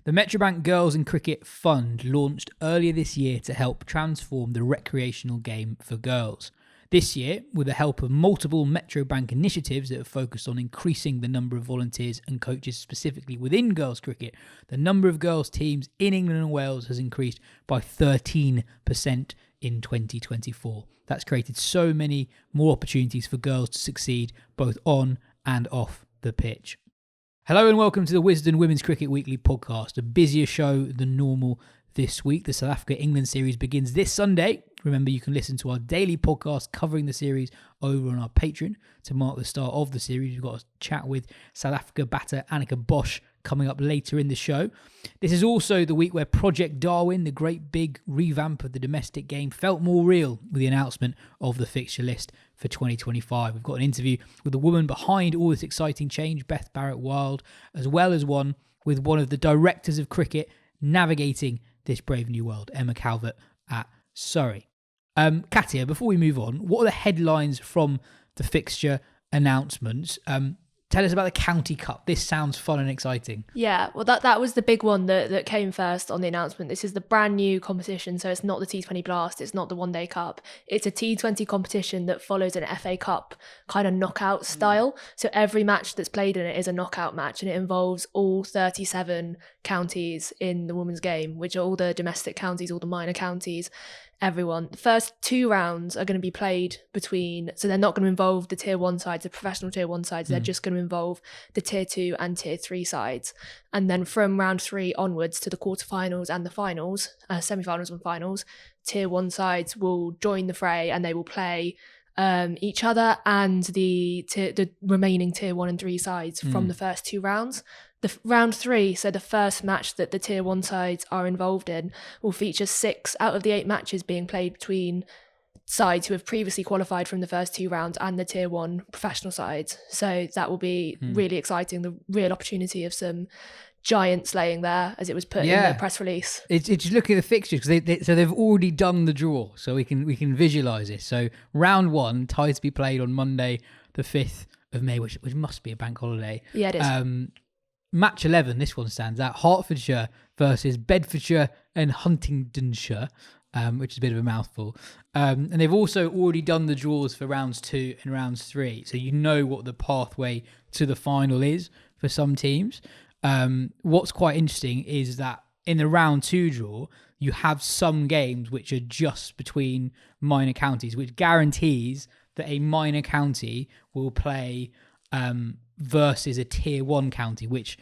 The Metrobank Girls in Cricket Fund launched earlier this year to help transform the recreational game for girls. This year, with the help of multiple Metrobank initiatives that are focused on increasing the number of volunteers and coaches specifically within girls cricket, the number of girls teams in England and Wales has increased by 13% in 2024. That's created so many more opportunities for girls to succeed both on and off the pitch. Hello and welcome to the Wisden Women's Cricket Weekly podcast, a busier show than normal this week. The South Africa-England series begins this Sunday. Remember, you can listen to our daily podcast covering the series over on our Patreon to mark the start of the series. We've got a chat with South Africa batter Anneke Bosch coming up later in the show. This is also the week where Project Darwin, the great big revamp of the domestic game, felt more real with the announcement of the fixture list for 2025. We've got an interview with the woman behind all this exciting change, Beth Barrett-Wild, as well as one with one of the directors of cricket navigating this brave new world, Emma Calvert at Surrey. Katya, before we move on, what are the headlines from the fixture announcements? Tell us about the County Cup. This sounds fun and exciting. Yeah, well, that was the big one that came first on the announcement. This is the brand new competition, so it's not the T20 Blast, it's not the One Day Cup. It's a T20 competition that follows an FA Cup kind of knockout style. So every match that's played in it is a knockout match, and it involves all 37 counties in the women's game, which are all the domestic counties, all the minor counties, everyone. The first two rounds are going to be played so they're not going to involve the tier 1 sides, the professional tier 1 sides, they're just going to involve the tier 2 and tier 3 sides. And then from round 3 onwards to the quarterfinals and the finals, semi-finals and finals, tier 1 sides will join the fray and they will play each other and the remaining tier 1 and 3 sides from the first two rounds. The round 3, so the first match that the tier 1 sides are involved in, will feature 6 out of the 8 matches being played between sides who have previously qualified from the first 2 rounds and the tier 1 professional sides. So that will be really exciting, the real opportunity of some giant slaying there, as it was put in the press release. It's just looking at the fixtures, because they've already done the draw, so we can visualise it. So round 1, tied to be played on Monday the 5th of May, which must be a bank holiday. Yeah, it is. Match 11, this one stands out. Hertfordshire versus Bedfordshire and Huntingdonshire, which is a bit of a mouthful. And they've also already done the draws for rounds 2 and rounds 3. So you know what the pathway to the final is for some teams. What's quite interesting is that in the round 2 draw, you have some games which are just between minor counties, which guarantees that a minor county will play versus a tier 1 county, which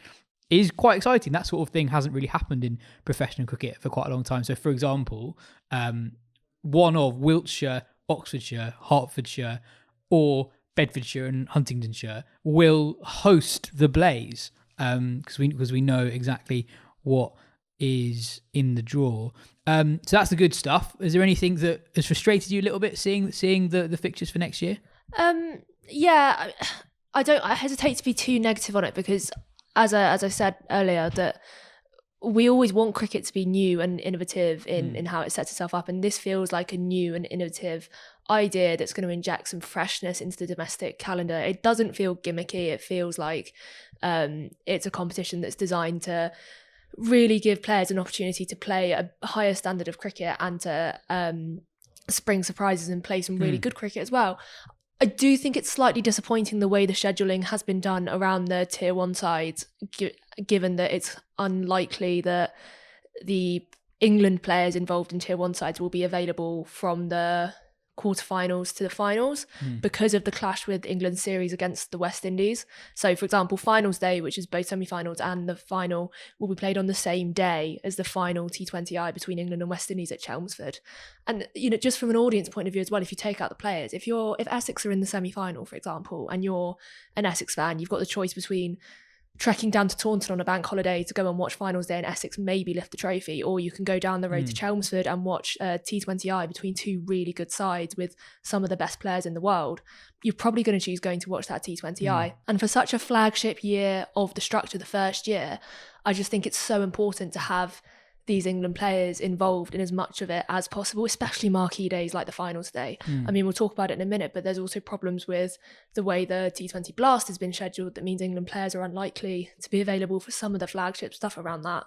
is quite exciting. That sort of thing hasn't really happened in professional cricket for quite a long time. So, for example, one of Wiltshire, Oxfordshire, Hertfordshire, or Bedfordshire and Huntingdonshire will host the Blaze, because we know exactly what is in the draw. So that's the good stuff. Is there anything that has frustrated you a little bit seeing the fixtures for next year? Yeah, I hesitate to be too negative on it, because as I said earlier, that we always want cricket to be new and innovative in how it sets itself up, and this feels like a new and innovative idea that's going to inject some freshness into the domestic calendar. It doesn't feel gimmicky. It feels like it's a competition that's designed to really give players an opportunity to play a higher standard of cricket and to spring surprises and play some really good cricket as well. I do think it's slightly disappointing the way the scheduling has been done around the tier 1 sides, given that it's unlikely that the England players involved in tier 1 sides will be available from the quarterfinals to the finals because of the clash with England's series against the West Indies. So, for example, finals day, which is both semi-finals and the final, will be played on the same day as the final T20I between England and West Indies at Chelmsford. And, you know, just from an audience point of view as well, if you take out the players, if Essex are in the semi-final, for example, and you're an Essex fan, you've got the choice between trekking down to Taunton on a bank holiday to go and watch finals day in Essex, maybe lift the trophy, or you can go down the road to Chelmsford and watch T20I between 2 really good sides with some of the best players in the world. You're probably going to choose going to watch that T20I. And for such a flagship year of the structure, the first year, I just think it's so important to have these England players involved in as much of it as possible, especially marquee days like the finals day. I mean, we'll talk about it in a minute, but there's also problems with the way the T20 Blast has been scheduled. That means England players are unlikely to be available for some of the flagship stuff around that.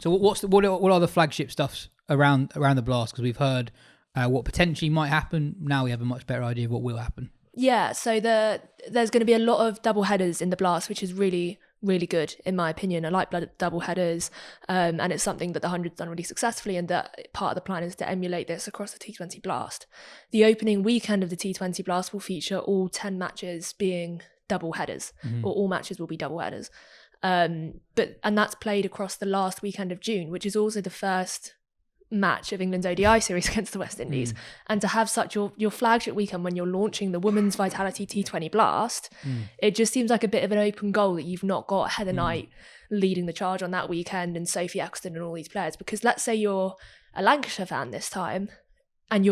So what are the flagship stuffs around the Blast? Because we've heard what potentially might happen. Now we have a much better idea of what will happen. Yeah, so there's going to be a lot of double headers in the Blast, which is really, really good in my opinion. I like double headers, and it's something that the 100's done really successfully, and that part of the plan is to emulate this across the T20 Blast. The opening weekend of the T20 Blast will feature all 10 matches being double headers, or all matches will be double headers. And that's played across the last weekend of June, which is also the first match of England's ODI series against the West Indies. And to have such your flagship weekend when you're launching the Women's Vitality T20 Blast, it just seems like a bit of an open goal that you've not got Heather Knight leading the charge on that weekend and Sophie Eccleston and all these players. Because let's say you're a Lancashire fan this time, and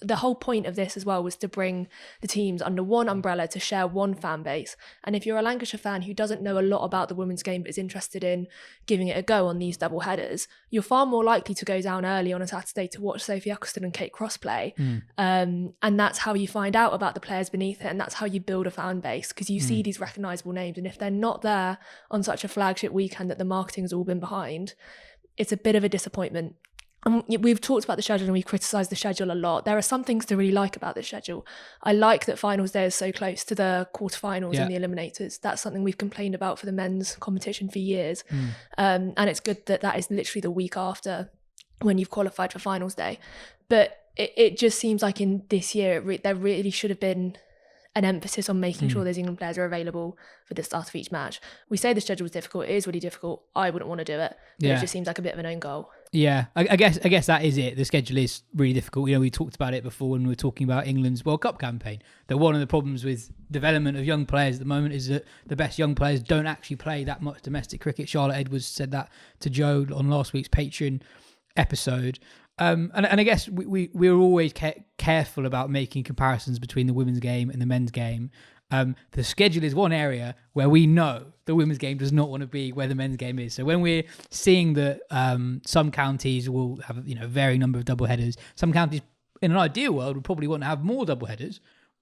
the whole point of this as well was to bring the teams under one umbrella to share one fan base. And if you're a Lancashire fan who doesn't know a lot about the women's game but is interested in giving it a go on these double headers, you're far more likely to go down early on a Saturday to watch Sophie Eccleston and Kate Cross play. And that's how you find out about the players beneath it, and that's how you build a fan base, because you see these recognisable names, and if they're not there on such a flagship weekend that the marketing has all been behind, it's a bit of a disappointment. And we've talked about the schedule and we've criticised the schedule a lot. There are some things to really like about this schedule. I like that finals day is so close to the quarterfinals and the eliminators. That's something we've complained about for the men's competition for years. And it's good that that is literally the week after when you've qualified for finals day. But it just seems like in this year, there really should have been an emphasis on making sure those England players are available for the start of each match. We say the schedule was difficult. It is really difficult. I wouldn't want to do it. But it just seems like a bit of an own goal. Yeah, I guess that is it. The schedule is really difficult. We talked about it before when we were talking about England's World Cup campaign. That one of the problems with development of young players at the moment is that the best young players don't actually play that much domestic cricket. Charlotte Edwards said that to Joe on last week's Patreon episode. And I guess we're always careful about making comparisons between the women's game and the men's game. The schedule is one area where we know the women's game does not want to be where the men's game is. So when we're seeing that some counties will have a varying number of double headers, some counties in an ideal world would probably want to have more double headers,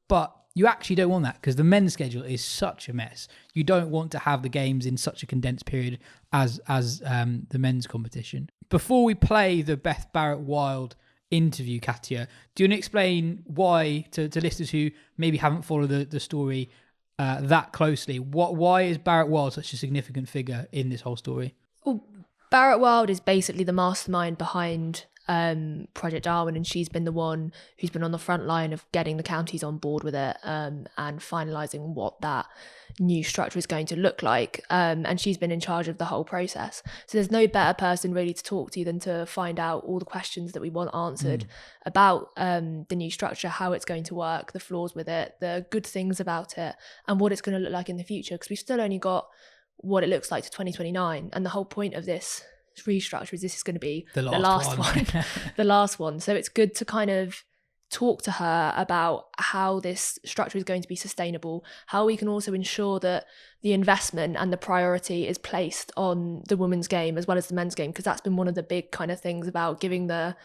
but you actually don't want that because the men's schedule is such a mess. You don't want to have the games in such a condensed period as the men's competition. Before we play the Beth Barrett-Wild interview, Katya, do you want to explain why to listeners who maybe haven't followed the story that closely, why is Barrett-Wild such a significant figure in this whole story? Well, Barrett-Wild is basically the mastermind behind Project Darwin, and she's been the one who's been on the front line of getting the counties on board with it and finalising what that new structure is going to look like, and she's been in charge of the whole process. So there's no better person really to talk to than to find out all the questions that we want answered about the new structure, how it's going to work, the flaws with it, the good things about it, and what it's going to look like in the future, because we've still only got what it looks like to 2029, and the whole point of this restructure is this is going to be the last one. The last one. So it's good to kind of talk to her about how this structure is going to be sustainable, how we can also ensure that the investment and the priority is placed on the women's game as well as the men's game, because that's been one of the big kind of things about giving the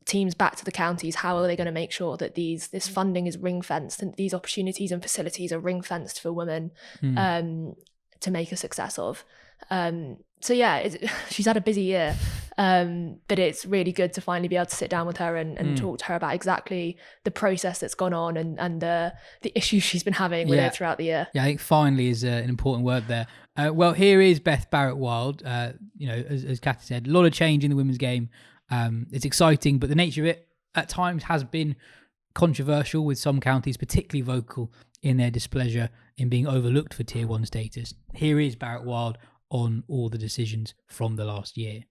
teams back to the counties. How are they going to make sure that this funding is ring fenced and these opportunities and facilities are ring fenced for women to make a success of? So yeah, she's had a busy year, but it's really good to finally be able to sit down with her and talk to her about exactly the process that's gone on and the issues she's been having with it throughout the year. Yeah, I think finally is an important word there. Well, here is Beth Barrett-Wild. As Katya said, a lot of change in the women's game. It's exciting, but the nature of it at times has been controversial, with some counties particularly vocal in their displeasure in being overlooked for Tier 1 status. Here is Barrett-Wild on all the decisions from the last year.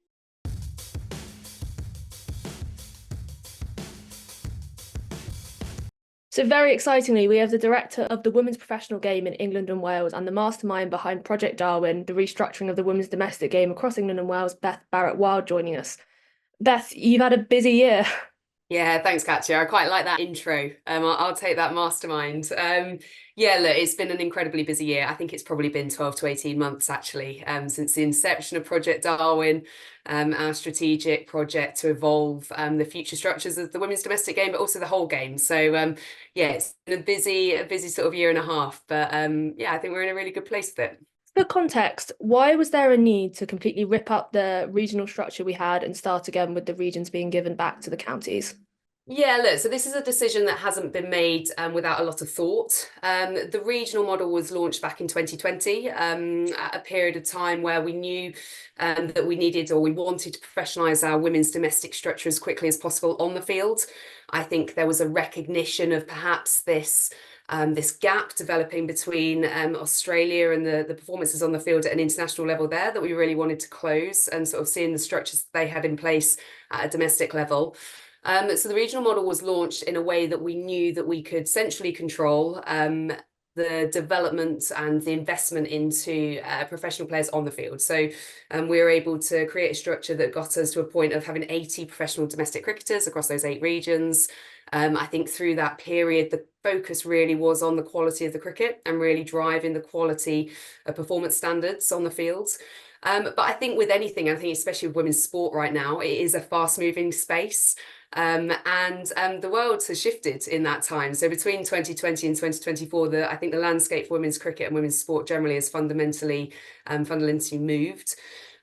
So very excitingly, we have the director of the women's professional game in England and Wales and the mastermind behind Project Darwin, the restructuring of the women's domestic game across England and Wales, Beth Barrett-Wild, joining us. Beth, you've had a busy year. Yeah, thanks, Katya. I quite like that intro. I'll take that mastermind. Yeah, look, it's been an incredibly busy year. I think it's probably been 12 to 18 months actually, since the inception of Project Darwin, our strategic project to evolve the future structures of the women's domestic game, but also the whole game. So yeah, it's been a busy sort of year and a half. But yeah, I think we're in a really good place with it. For context, why was there a need to completely rip up the regional structure we had and start again with the regions being given back to the counties? Yeah, look, so this is a decision that hasn't been made without a lot of thought. The regional model was launched back in 2020, at a period of time where we knew that we needed or we wanted to professionalise our women's domestic structure as quickly as possible on the field. I think there was a recognition of perhaps this gap developing between Australia and the performances on the field at an international level there that we really wanted to close, and sort of seeing the structures they had in place at a domestic level. So the regional model was launched in a way that we knew that we could centrally control the development and the investment into professional players on the field. So we were able to create a structure that got us to a point of having 80 professional domestic cricketers across those 8 regions. I think through that period, the focus really was on the quality of the cricket and really driving the quality of performance standards on the field. But I think with anything, I think especially with women's sport right now, it is a fast-moving space. And the world has shifted in that time. So between 2020 and 2024, I think the landscape for women's cricket and women's sport generally has fundamentally moved.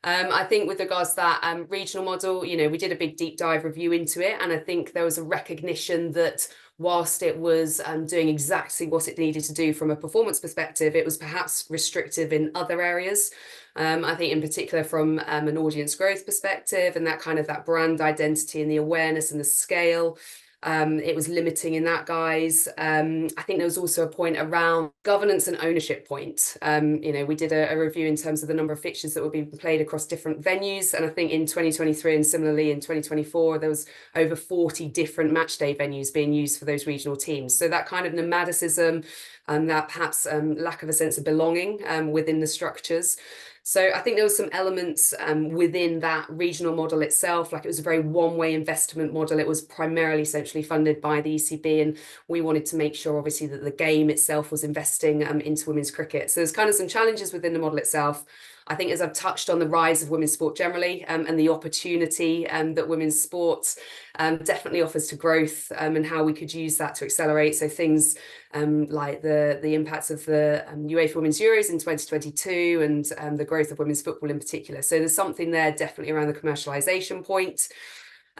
I think with regards to that regional model, you know, we did a big deep dive review into it, and I think there was a recognition that whilst it was doing exactly what it needed to do from a performance perspective, it was perhaps restrictive in other areas. I think in particular from an audience growth perspective and that kind of that brand identity and the awareness and the scale. It was limiting in that guise. I think there was also a point around governance and ownership point. You know, we did a review in terms of the number of fixtures that would be played across different venues. And I think in 2023 and similarly in 2024, there was over 40 different match day venues being used for those regional teams. So that kind of nomadicism and that perhaps lack of a sense of belonging within the structures. So I think there was some elements within that regional model itself, like it was a very one-way investment model. It was primarily centrally funded by the ECB, and we wanted to make sure, obviously, that the game itself was investing into women's cricket. So there's kind of some challenges within the model itself. I think as I've touched on the rise of women's sport generally and the opportunity that women's sports definitely offers to growth and how we could use that to accelerate. So things like the impacts of the UEFA Women's Euros in 2022 and the growth of women's football in particular. So there's something there definitely around the commercialisation point.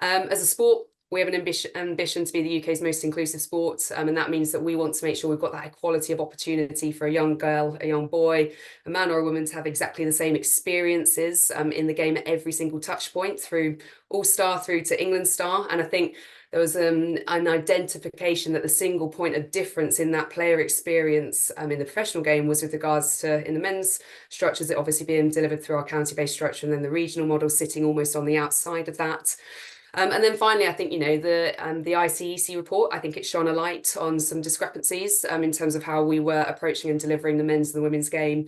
As a sport, we have an ambition to be the UK's most inclusive sport, and that means that we want to make sure we've got that equality of opportunity for a young girl, a young boy, a man or a woman to have exactly the same experiences in the game at every single touch point, through All-Star through to England Star. And I think there was an identification that the single point of difference in that player experience in the professional game was with regards to, in the men's structures, it obviously being delivered through our county-based structure, and then the regional model sitting almost on the outside of that. And then finally, I think, you know, the ICEC report, I think it shone a light on some discrepancies in terms of how we were approaching and delivering the men's and the women's game.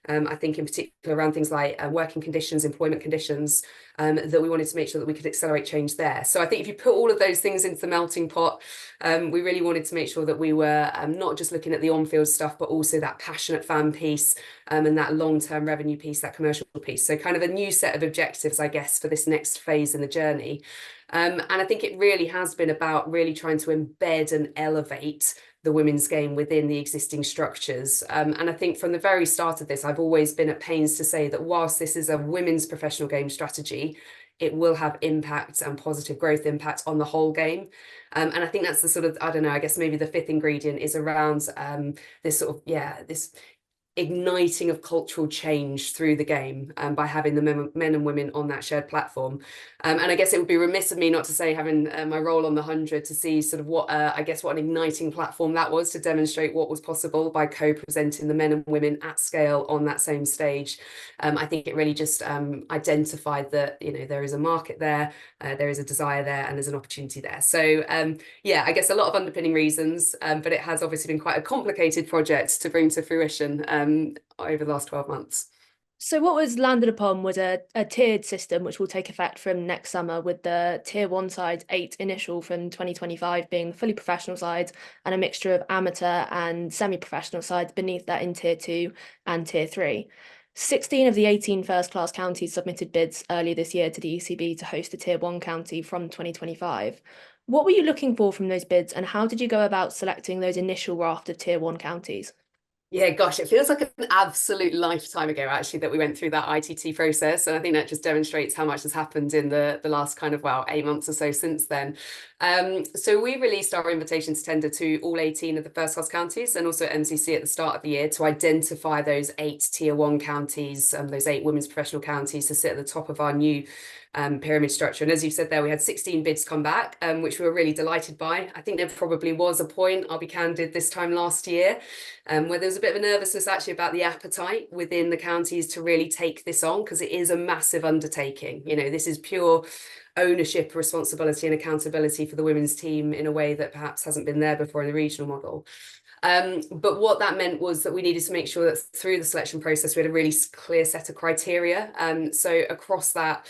I think in particular around things like working conditions, employment conditions, that we wanted to make sure that we could accelerate change there. So I think if you put all of those things into the melting pot, we really wanted to make sure that we were not just looking at the on-field stuff, but also that passionate fan piece and that long-term revenue piece, that commercial piece. So kind of a new set of objectives, I guess, for this next phase in the journey. And I think it really has been about really trying to embed and elevate the women's game within the existing structures. And I think from the very start of this, I've always been at pains to say that whilst this is a women's professional game strategy, it will have impact and positive growth impact on the whole game. And I think that's the sort of, I don't know, I guess maybe the fifth ingredient is around this sort of, this igniting of cultural change through the game by having the men and women on that shared platform. And I guess it would be remiss of me not to say, having my role on the 100, to see sort of what, I guess, what an igniting platform that was to demonstrate what was possible by co-presenting the men and women at scale on that same stage. I think it really just identified that, you know, there is a market there, there is a desire there, and there's an opportunity there. So yeah, I guess a lot of underpinning reasons, but it has obviously been quite a complicated project to bring to fruition over the last 12 months. So what was landed upon was a tiered system, which will take effect from next summer, with the tier 1 sides, 8 initial from 2025 being the fully professional sides, and a mixture of amateur and semi-professional sides beneath that in tier 2 and tier 3. 16 of the 18 first-class counties submitted bids earlier this year to the ECB to host a tier 1 county from 2025. What were you looking for from those bids, and how did you go about selecting those initial raft of tier 1 counties? Yeah, gosh, it feels like an absolute lifetime ago, actually, that we went through that ITT process. And I think that just demonstrates how much has happened in the last kind of, 8 months or so since then. So we released our invitation to tender to all 18 of the first class counties and also MCC at the start of the year to identify those 8 tier 1 counties, those 8 women's professional counties to sit at the top of our new pyramid structure. And as you said there, we had 16 bids come back, which we were really delighted by. I think there probably was a point, I'll be candid, this time last year, where there was a bit of a nervousness actually about the appetite within the counties to really take this on, because it is a massive undertaking. You know, this is pure ownership, responsibility and accountability for the women's team in a way that perhaps hasn't been there before in the regional model. But what that meant was that we needed to make sure that through the selection process, we had a really clear set of criteria. So across that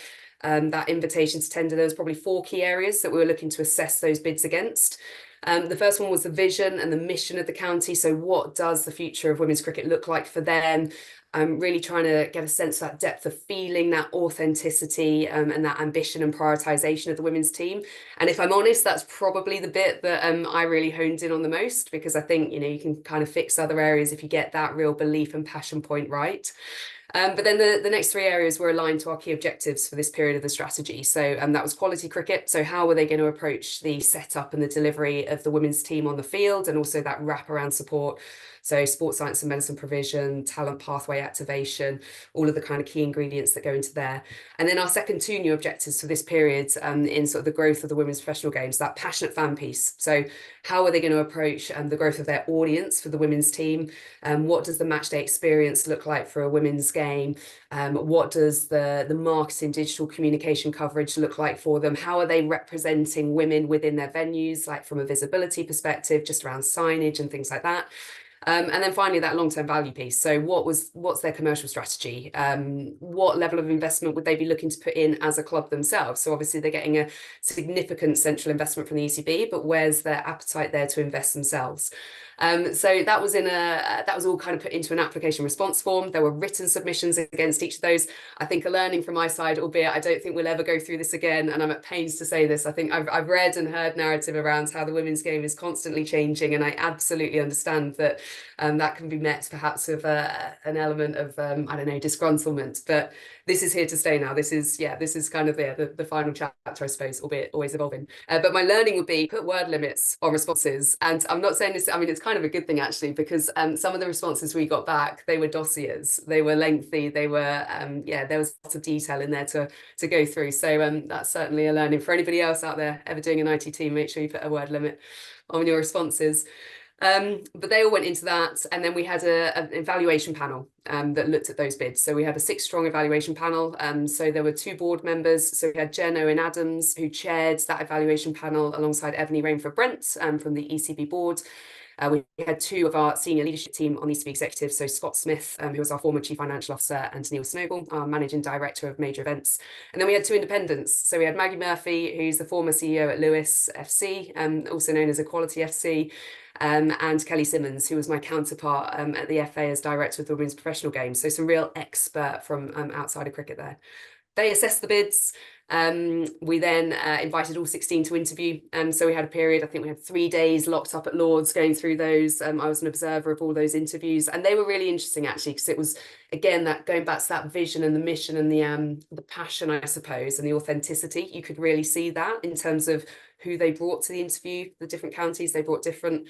invitation to tender, there was probably 4 key areas that we were looking to assess those bids against. The first one was the vision and the mission of the county. So what does the future of women's cricket look like for them? Really trying to get a sense of that depth of feeling, that authenticity, and that ambition and prioritisation of the women's team. And if I'm honest, that's probably the bit that I really honed in on the most, because I think, you know, you can kind of fix other areas if you get that real belief and passion point right. But then the next 3 areas were aligned to our key objectives for this period of the strategy. So that was quality cricket. So how were they going to approach the setup and the delivery of the women's team on the field, and also that wraparound support. So sports science and medicine provision, talent pathway activation, all of the kind of key ingredients that go into there. And then our second 2 new objectives for this period in sort of the growth of the women's professional games, that passionate fan piece. So how are they going to approach the growth of their audience for the women's team? What does the match day experience look like for a women's game? What does the marketing, digital communication coverage look like for them? How are they representing women within their venues, like from a visibility perspective, just around signage and things like that? And then finally, that long-term value piece. So what's their commercial strategy? What level of investment would they be looking to put in as a club themselves? So obviously they're getting a significant central investment from the ECB, but where's their appetite there to invest themselves? So that was all kind of put into an application response form. There were written submissions against each of those. I think a learning from my side, albeit I don't think we'll ever go through this again, and I'm at pains to say this, I think I've read and heard narrative around how the women's game is constantly changing, and I absolutely understand that that can be met perhaps with an element of I don't know, disgruntlement, but this is here to stay now. This is kind of the final chapter, I suppose, albeit always evolving. But my learning would be put word limits on responses. And I'm not saying this, I mean, it's kind of a good thing actually, because some of the responses we got back, they were dossiers, they were lengthy, they were, there was lots of detail in there to go through. So that's certainly a learning for anybody else out there ever doing an ITT. Make sure you put a word limit on your responses. But they all went into that, and then we had an evaluation panel that looked at those bids. So we had a 6-strong evaluation panel. So there were 2 board members. So we had Jen Owen-Adams, who chaired that evaluation panel alongside Ebony Rainford-Brent from the ECB board. We had 2 of our senior leadership team on the ECB executive, so Scott Smith, who was our former Chief Financial Officer, and Neil Snowball, our Managing Director of Major Events. And then we had 2 independents. So we had Maggie Murphy, who's the former CEO at Lewis FC, also known as Equality FC, and Kelly Simmons, who was my counterpart at the FA as Director of the Women's Professional Games. So some real expert from outside of cricket there. They assessed the bids. We then invited all 16 to interview. So we had a period, I think we had 3 days locked up at Lord's going through those. I was an observer of all those interviews, and they were really interesting actually, because it was, again, that going back to that vision and the mission and the passion, I suppose, and the authenticity. You could really see that in terms of who they brought to the interview. The different counties, they brought different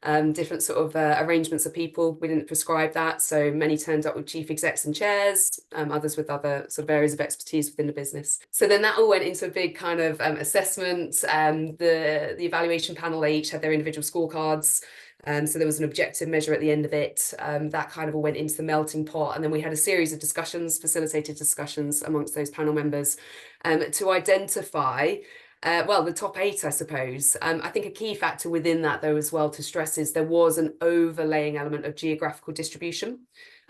sort of arrangements of people. We didn't prescribe that, so many turned up with chief execs and chairs, others with other sort of areas of expertise within the business. So then that all went into a big kind of assessment. The evaluation panel, they each had their individual scorecards. So there was an objective measure at the end of it. That kind of all went into the melting pot. And then we had a series of discussions, facilitated discussions amongst those panel members to identify the top 8, I suppose. I think a key factor within that, though, as well, to stress is there was an overlaying element of geographical distribution.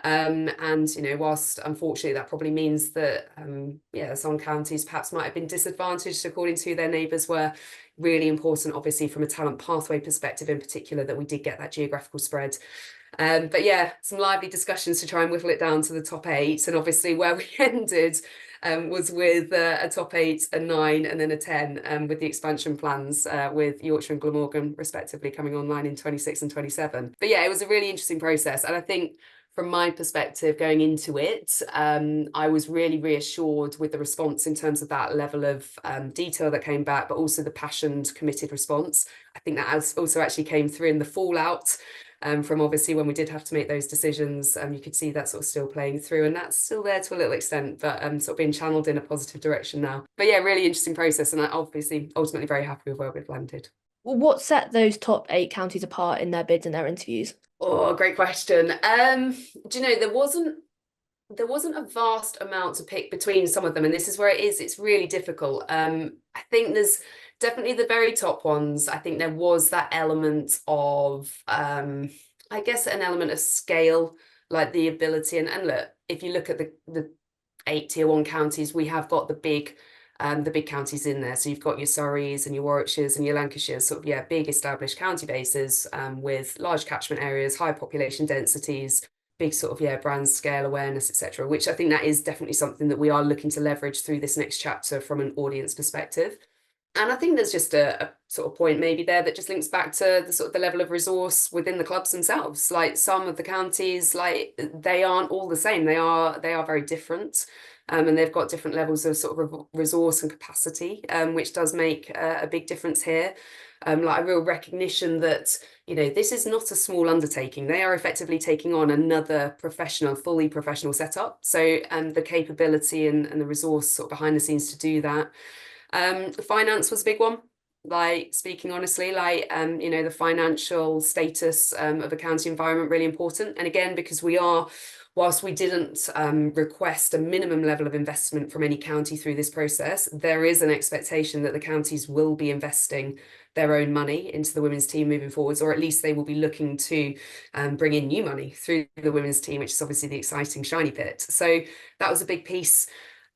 And, you know, whilst unfortunately that probably means that, some counties perhaps might have been disadvantaged according to who their neighbours were, really important, obviously, from a talent pathway perspective in particular, that we did get that geographical spread. But yeah, some lively discussions to try and whittle it down to the top 8. And obviously where we ended was with a top 8, a 9 and then a 10, with the expansion plans with Yorkshire and Glamorgan respectively coming online in 26 and 27. But yeah, it was a really interesting process. And I think from my perspective going into it, I was really reassured with the response in terms of that level of detail that came back, but also the passionate, committed response. I think that also actually came through in the fallout from obviously when we did have to make those decisions. You could see that sort of still playing through, and that's still there to a little extent, but sort of being channeled in a positive direction now. But yeah, really interesting process, and I'm obviously ultimately very happy with where we've landed. Well, what set those top 8 counties apart in their bids and their interviews? Oh, great question. Do you know, there wasn't a vast amount to pick between some of them, and this is where it's really difficult. I think there's definitely the very top ones. I think there was that element of I guess an element of scale, like the ability, and look, if you look at the 8 tier 1 counties, we have got the big counties in there. So you've got your Surreys and your Warwickshires and your Lancashires, sort of, big established county bases with large catchment areas, high population densities, big sort of, brand scale awareness, etc., which I think that is definitely something that we are looking to leverage through this next chapter from an audience perspective. And I think there's just a sort of point maybe there that just links back to the sort of the level of resource within the clubs themselves. Like some of the counties, like they aren't all the same. They are very different. And they've got different levels of sort of resource and capacity, which does make a big difference here. Like a real recognition that, this is not a small undertaking. They are effectively taking on another fully professional setup. So the capability and the resource sort of behind the scenes to do that. Finance was a big one. Like, speaking honestly, the financial status of a county environment, really important. And again, because whilst we didn't request a minimum level of investment from any county through this process, there is an expectation that the counties will be investing their own money into the women's team moving forwards, or at least they will be looking to bring in new money through the women's team, which is obviously the exciting shiny bit. So that was a big piece.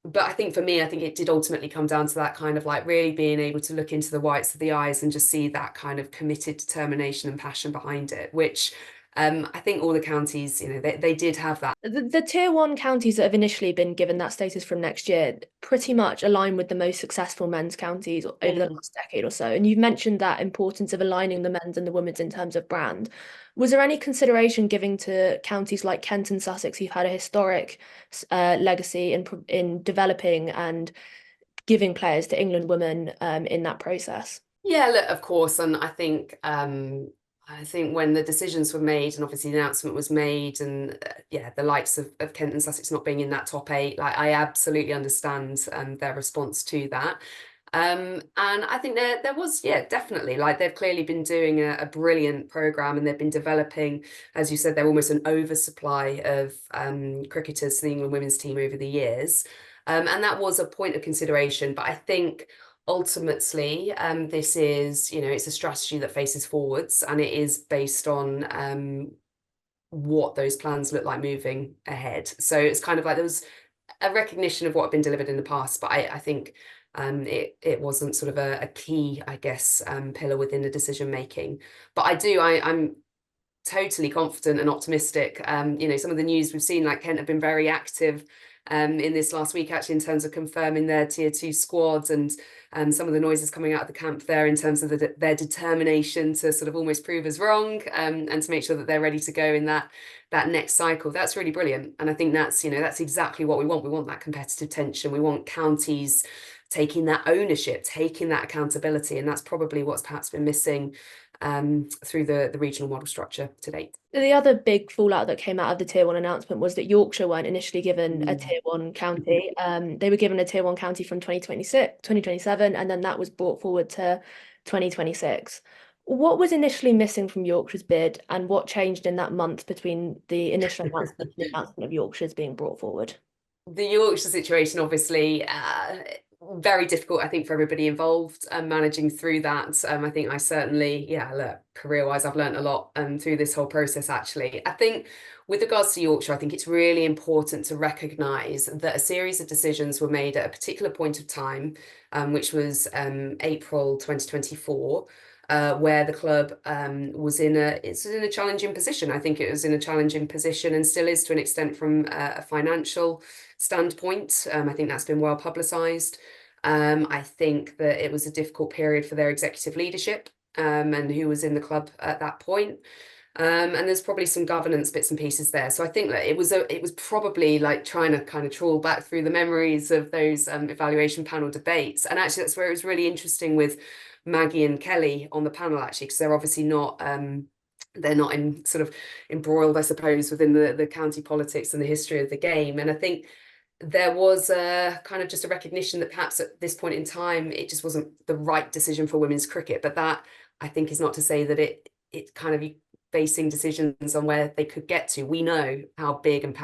But I think for me, I think it did ultimately come down to that kind of like really being able to look into the whites of the eyes and just see that kind of committed determination and passion behind it, which I think all the counties, they did have that. The tier 1 counties that have initially been given that status from next year pretty much align with the most successful men's counties over the last decade or so. And you've mentioned that importance of aligning the men's and the women's in terms of brand. Was there any consideration given to counties like Kent and Sussex, who've had a historic legacy in developing and giving players to England women in that process? Yeah, look, of course. And I think when the decisions were made and obviously the announcement was made, and the likes of Kent and Sussex not being in that top 8, like I absolutely understand their response to that. And I think there was, definitely, like they've clearly been doing a brilliant programme, and they've been developing, as you said, they're almost an oversupply of cricketers to the England women's team over the years. And that was a point of consideration. But I think ultimately, this is, it's a strategy that faces forwards, and it is based on what those plans look like moving ahead. So it's kind of like there was a recognition of what had been delivered in the past, but I think it wasn't sort of a key, I guess, pillar within the decision making. But I'm totally confident and optimistic. Some of the news we've seen, like Kent have been very active in this last week, actually, in terms of confirming their tier 2 squads, and some of the noises coming out of the camp there in terms of their determination to sort of almost prove us wrong, and to make sure that they're ready to go in that next cycle. That's really brilliant. And I think that's exactly what we want. We want that competitive tension. We want counties taking that ownership, taking that accountability. And that's probably what's perhaps been missing through the regional model structure to date. The other big fallout that came out of the tier 1 announcement was that Yorkshire weren't initially given a tier 1 county. They were given a tier 1 county from 2027, and then that was brought forward to 2026. What was initially missing from Yorkshire's bid, and what changed in that month between the initial announcement and the announcement of Yorkshire's being brought forward? The Yorkshire situation, obviously, very difficult, I think, for everybody involved, managing through that. I think I certainly, look, career-wise, I've learned a lot through this whole process, actually. I think with regards to Yorkshire, I think it's really important to recognise that a series of decisions were made at a particular point of time, which was April 2024, where the club was in a challenging position. I think it was in a challenging position and still is to an extent from a financial standpoint. I think that's been well publicised. I think that it was a difficult period for their executive leadership and who was in the club at that point. And there's probably some governance bits and pieces there. So I think that it was probably like trying to kind of trawl back through the memories of those evaluation panel debates. And actually, that's where it was really interesting with Maggie and Kelly on the panel, actually, because they're obviously not they're not in sort of embroiled, I suppose, within the county politics and the history of the game. And I think there was a kind of just a recognition that perhaps at this point in time, it just wasn't the right decision for women's cricket. But that, I think, is not to say that it kind of basing decisions on where they could get to. We know how big and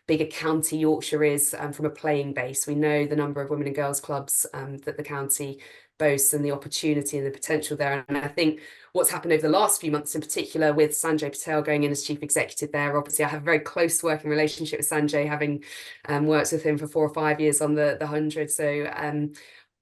big a county Yorkshire is from a playing base. We know the number of women and girls clubs that the county boasts and the opportunity and the potential there. And I think what's happened over the last few months in particular with Sanjay Patel going in as chief executive there, obviously I have a very close working relationship with Sanjay, having worked with him for 4 or 5 years on the 100. So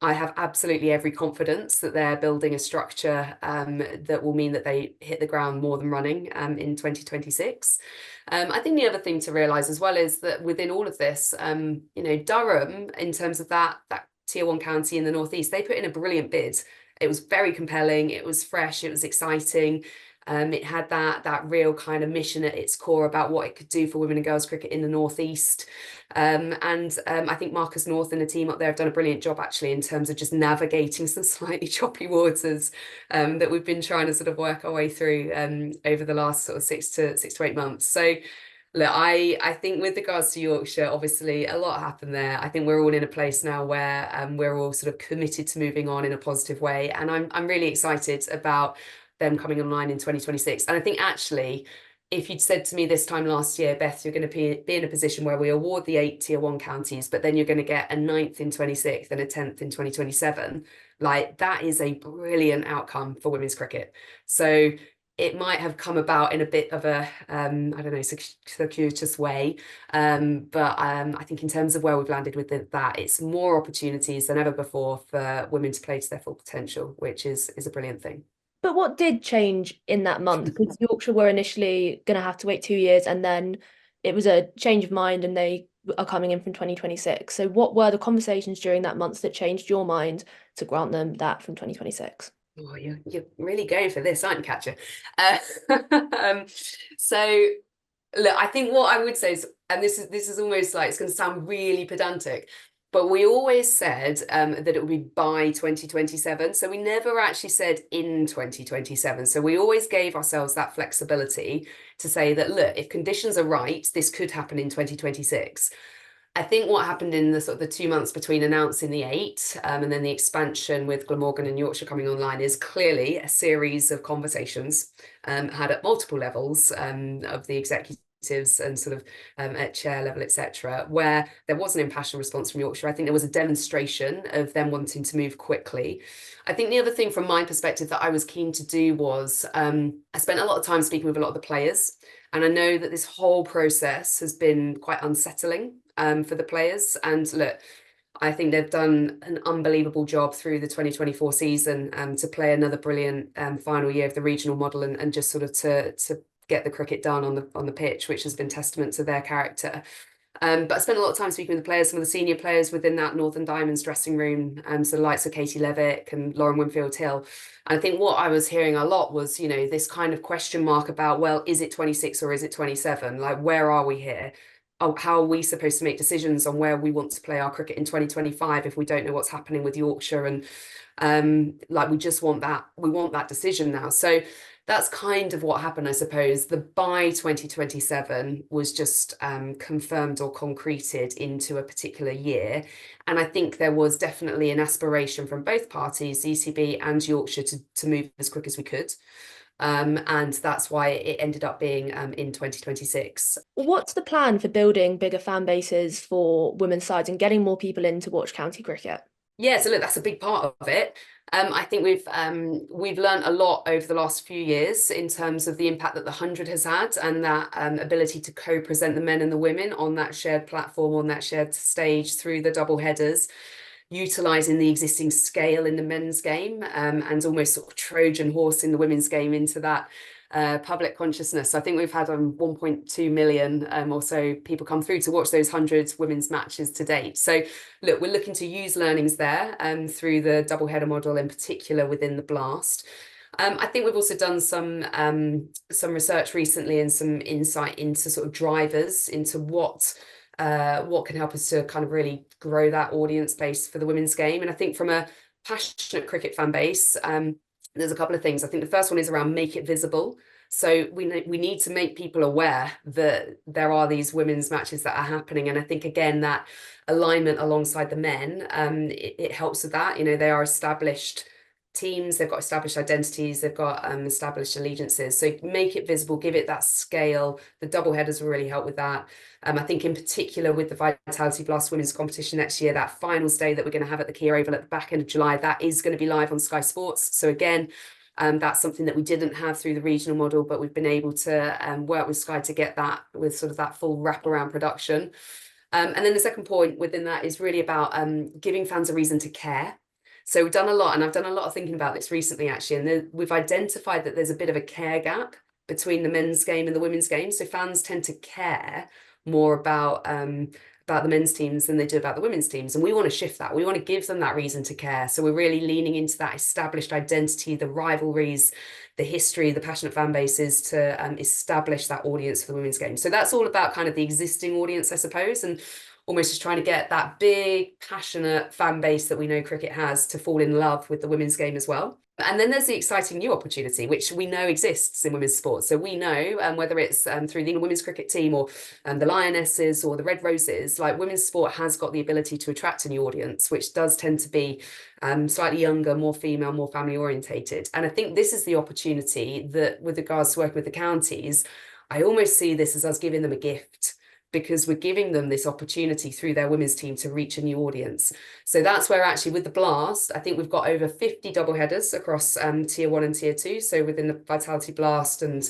I have absolutely every confidence that they're building a structure that will mean that they hit the ground more than running in 2026. I think the other thing to realise as well is that within all of this, Durham, in terms of that Tier 1 county in the northeast, they put in a brilliant bid. It was very compelling, it was fresh, it was exciting. It had that real kind of mission at its core about what it could do for women and girls cricket in the northeast. I think Marcus North and the team up there have done a brilliant job actually in terms of just navigating some slightly choppy waters that we've been trying to sort of work our way through over the last sort of 6 to 8 months. So look, I think with regards to Yorkshire, obviously a lot happened there. I think we're all in a place now where we're all sort of committed to moving on in a positive way, and I'm really excited about them coming online in 2026. And I think actually, if you'd said to me this time last year, Beth, you're going to be in a position where we award the 8 Tier 1 counties, but then you're going to get a 9th in 26 and a 10th in 2027, like that is a brilliant outcome for women's cricket. So it might have come about in a bit of a, I don't know, circuitous way. But I think in terms of where we've landed with that, it's more opportunities than ever before for women to play to their full potential, which is a brilliant thing. But what did change in that month? Because Yorkshire were initially going to have to wait 2 years, and then it was a change of mind and they are coming in from 2026. So what were the conversations during that month that changed your mind to grant them that from 2026? Oh, you're really going for this, aren't you, Katya? So look, I think what I would say is, and this is almost like, it's going to sound really pedantic, but we always said that it would be by 2027. So we never actually said in 2027. So we always gave ourselves that flexibility to say that, look, if conditions are right, this could happen in 2026. I think what happened in the sort of the 2 months between announcing the 8 and then the expansion with Glamorgan and Yorkshire coming online is clearly a series of conversations had at multiple levels of the executives and sort of at chair level, etc., where there was an impassioned response from Yorkshire. I think there was a demonstration of them wanting to move quickly. I think the other thing from my perspective that I was keen to do was I spent a lot of time speaking with a lot of the players, and I know that this whole process has been quite unsettling for the players. And look, I think they've done an unbelievable job through the 2024 season to play another brilliant final year of the regional model and just sort of to get the cricket done on the pitch, which has been testament to their character. But I spent a lot of time speaking with the players, some of the senior players within that Northern Diamonds dressing room, so the likes of Katie Levick and Lauren Winfield Hill. And I think what I was hearing a lot was, this kind of question mark about, well, is it 26 or is it 27? Like, where are we here? Oh, how are we supposed to make decisions on where we want to play our cricket in 2025 if we don't know what's happening with Yorkshire? And we just want that decision now. So that's kind of what happened, I suppose. The by 2027 was just confirmed or concreted into a particular year. And I think there was definitely an aspiration from both parties, the ECB and Yorkshire, to move as quick as we could. And that's why it ended up being in 2026. What's the plan for building bigger fan bases for women's sides and getting more people in to watch county cricket? Yeah, so look, that's a big part of it. I think we've learned a lot over the last few years in terms of the impact that the 100 has had, and that ability to co-present the men and the women on that shared platform, on that shared stage through the double headers, utilising the existing scale in the men's game, and almost sort of Trojan horse in the women's game into that public consciousness. I think we've had 1.2 million or so people come through to watch those 100 women's matches to date. So look, we're looking to use learnings there through the double header model, in particular within the Blast. I think we've also done some research recently and some insight into sort of drivers, into what can help us to kind of really grow that audience base for the women's game. And I think from a passionate cricket fan base, there's a couple of things. I think the first one is around make it visible. So we need to make people aware that there are these women's matches that are happening. And I think, again, that alignment alongside the men, it helps with that. You know, they are established teams, they've got established identities, they've got established allegiances. So make it visible, give it that scale. The double headers will really help with that. I think in particular with the Vitality Blast women's competition next year, that finals day that we're going to have at the Kia Oval at the back end of July, that is going to be live on Sky Sports. So again, that's something that we didn't have through the regional model, but we've been able to work with Sky to get that with sort of that full wraparound production. And then the second point within that is really about giving fans a reason to care. So we've done a lot, and I've done a lot of thinking about this recently, actually, and we've identified that there's a bit of a care gap between the men's game and the women's game. So fans tend to care more about the men's teams than they do about the women's teams. And we want to shift that. We want to give them that reason to care. So we're really leaning into that established identity, the rivalries, the history, the passionate fan bases to establish that audience for the women's game. So that's all about kind of the existing audience, I suppose, and almost just trying to get that big, passionate fan base that we know cricket has to fall in love with the women's game as well. And then there's the exciting new opportunity, which we know exists in women's sports. So we know whether it's through the England women's cricket team or the Lionesses or the Red Roses, like women's sport has got the ability to attract a new audience, which does tend to be slightly younger, more female, more family orientated. And I think this is the opportunity that, with regards to working with the counties, I almost see this as us giving them a gift, because we're giving them this opportunity through their women's team to reach a new audience. So that's where actually with the Blast, I think we've got over 50 double headers across tier 1 and tier 2. So within the Vitality Blast and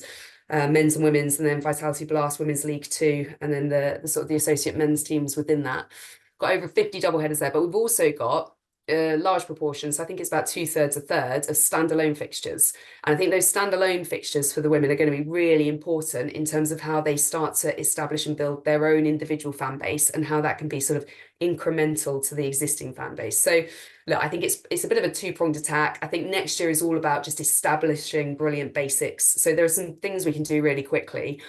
men's and women's, and then Vitality Blast Women's League 2, and then the sort of the associate men's teams within that. Got over 50 double headers there, but we've also got a large proportion, so I think it's about 2/3, a third, of standalone fixtures. And I think those standalone fixtures for the women are going to be really important in terms of how they start to establish and build their own individual fan base, and how that can be sort of incremental to the existing fan base. So look, I think it's a bit of a two-pronged attack. I think next year is all about just establishing brilliant basics. So there are some things we can do really quickly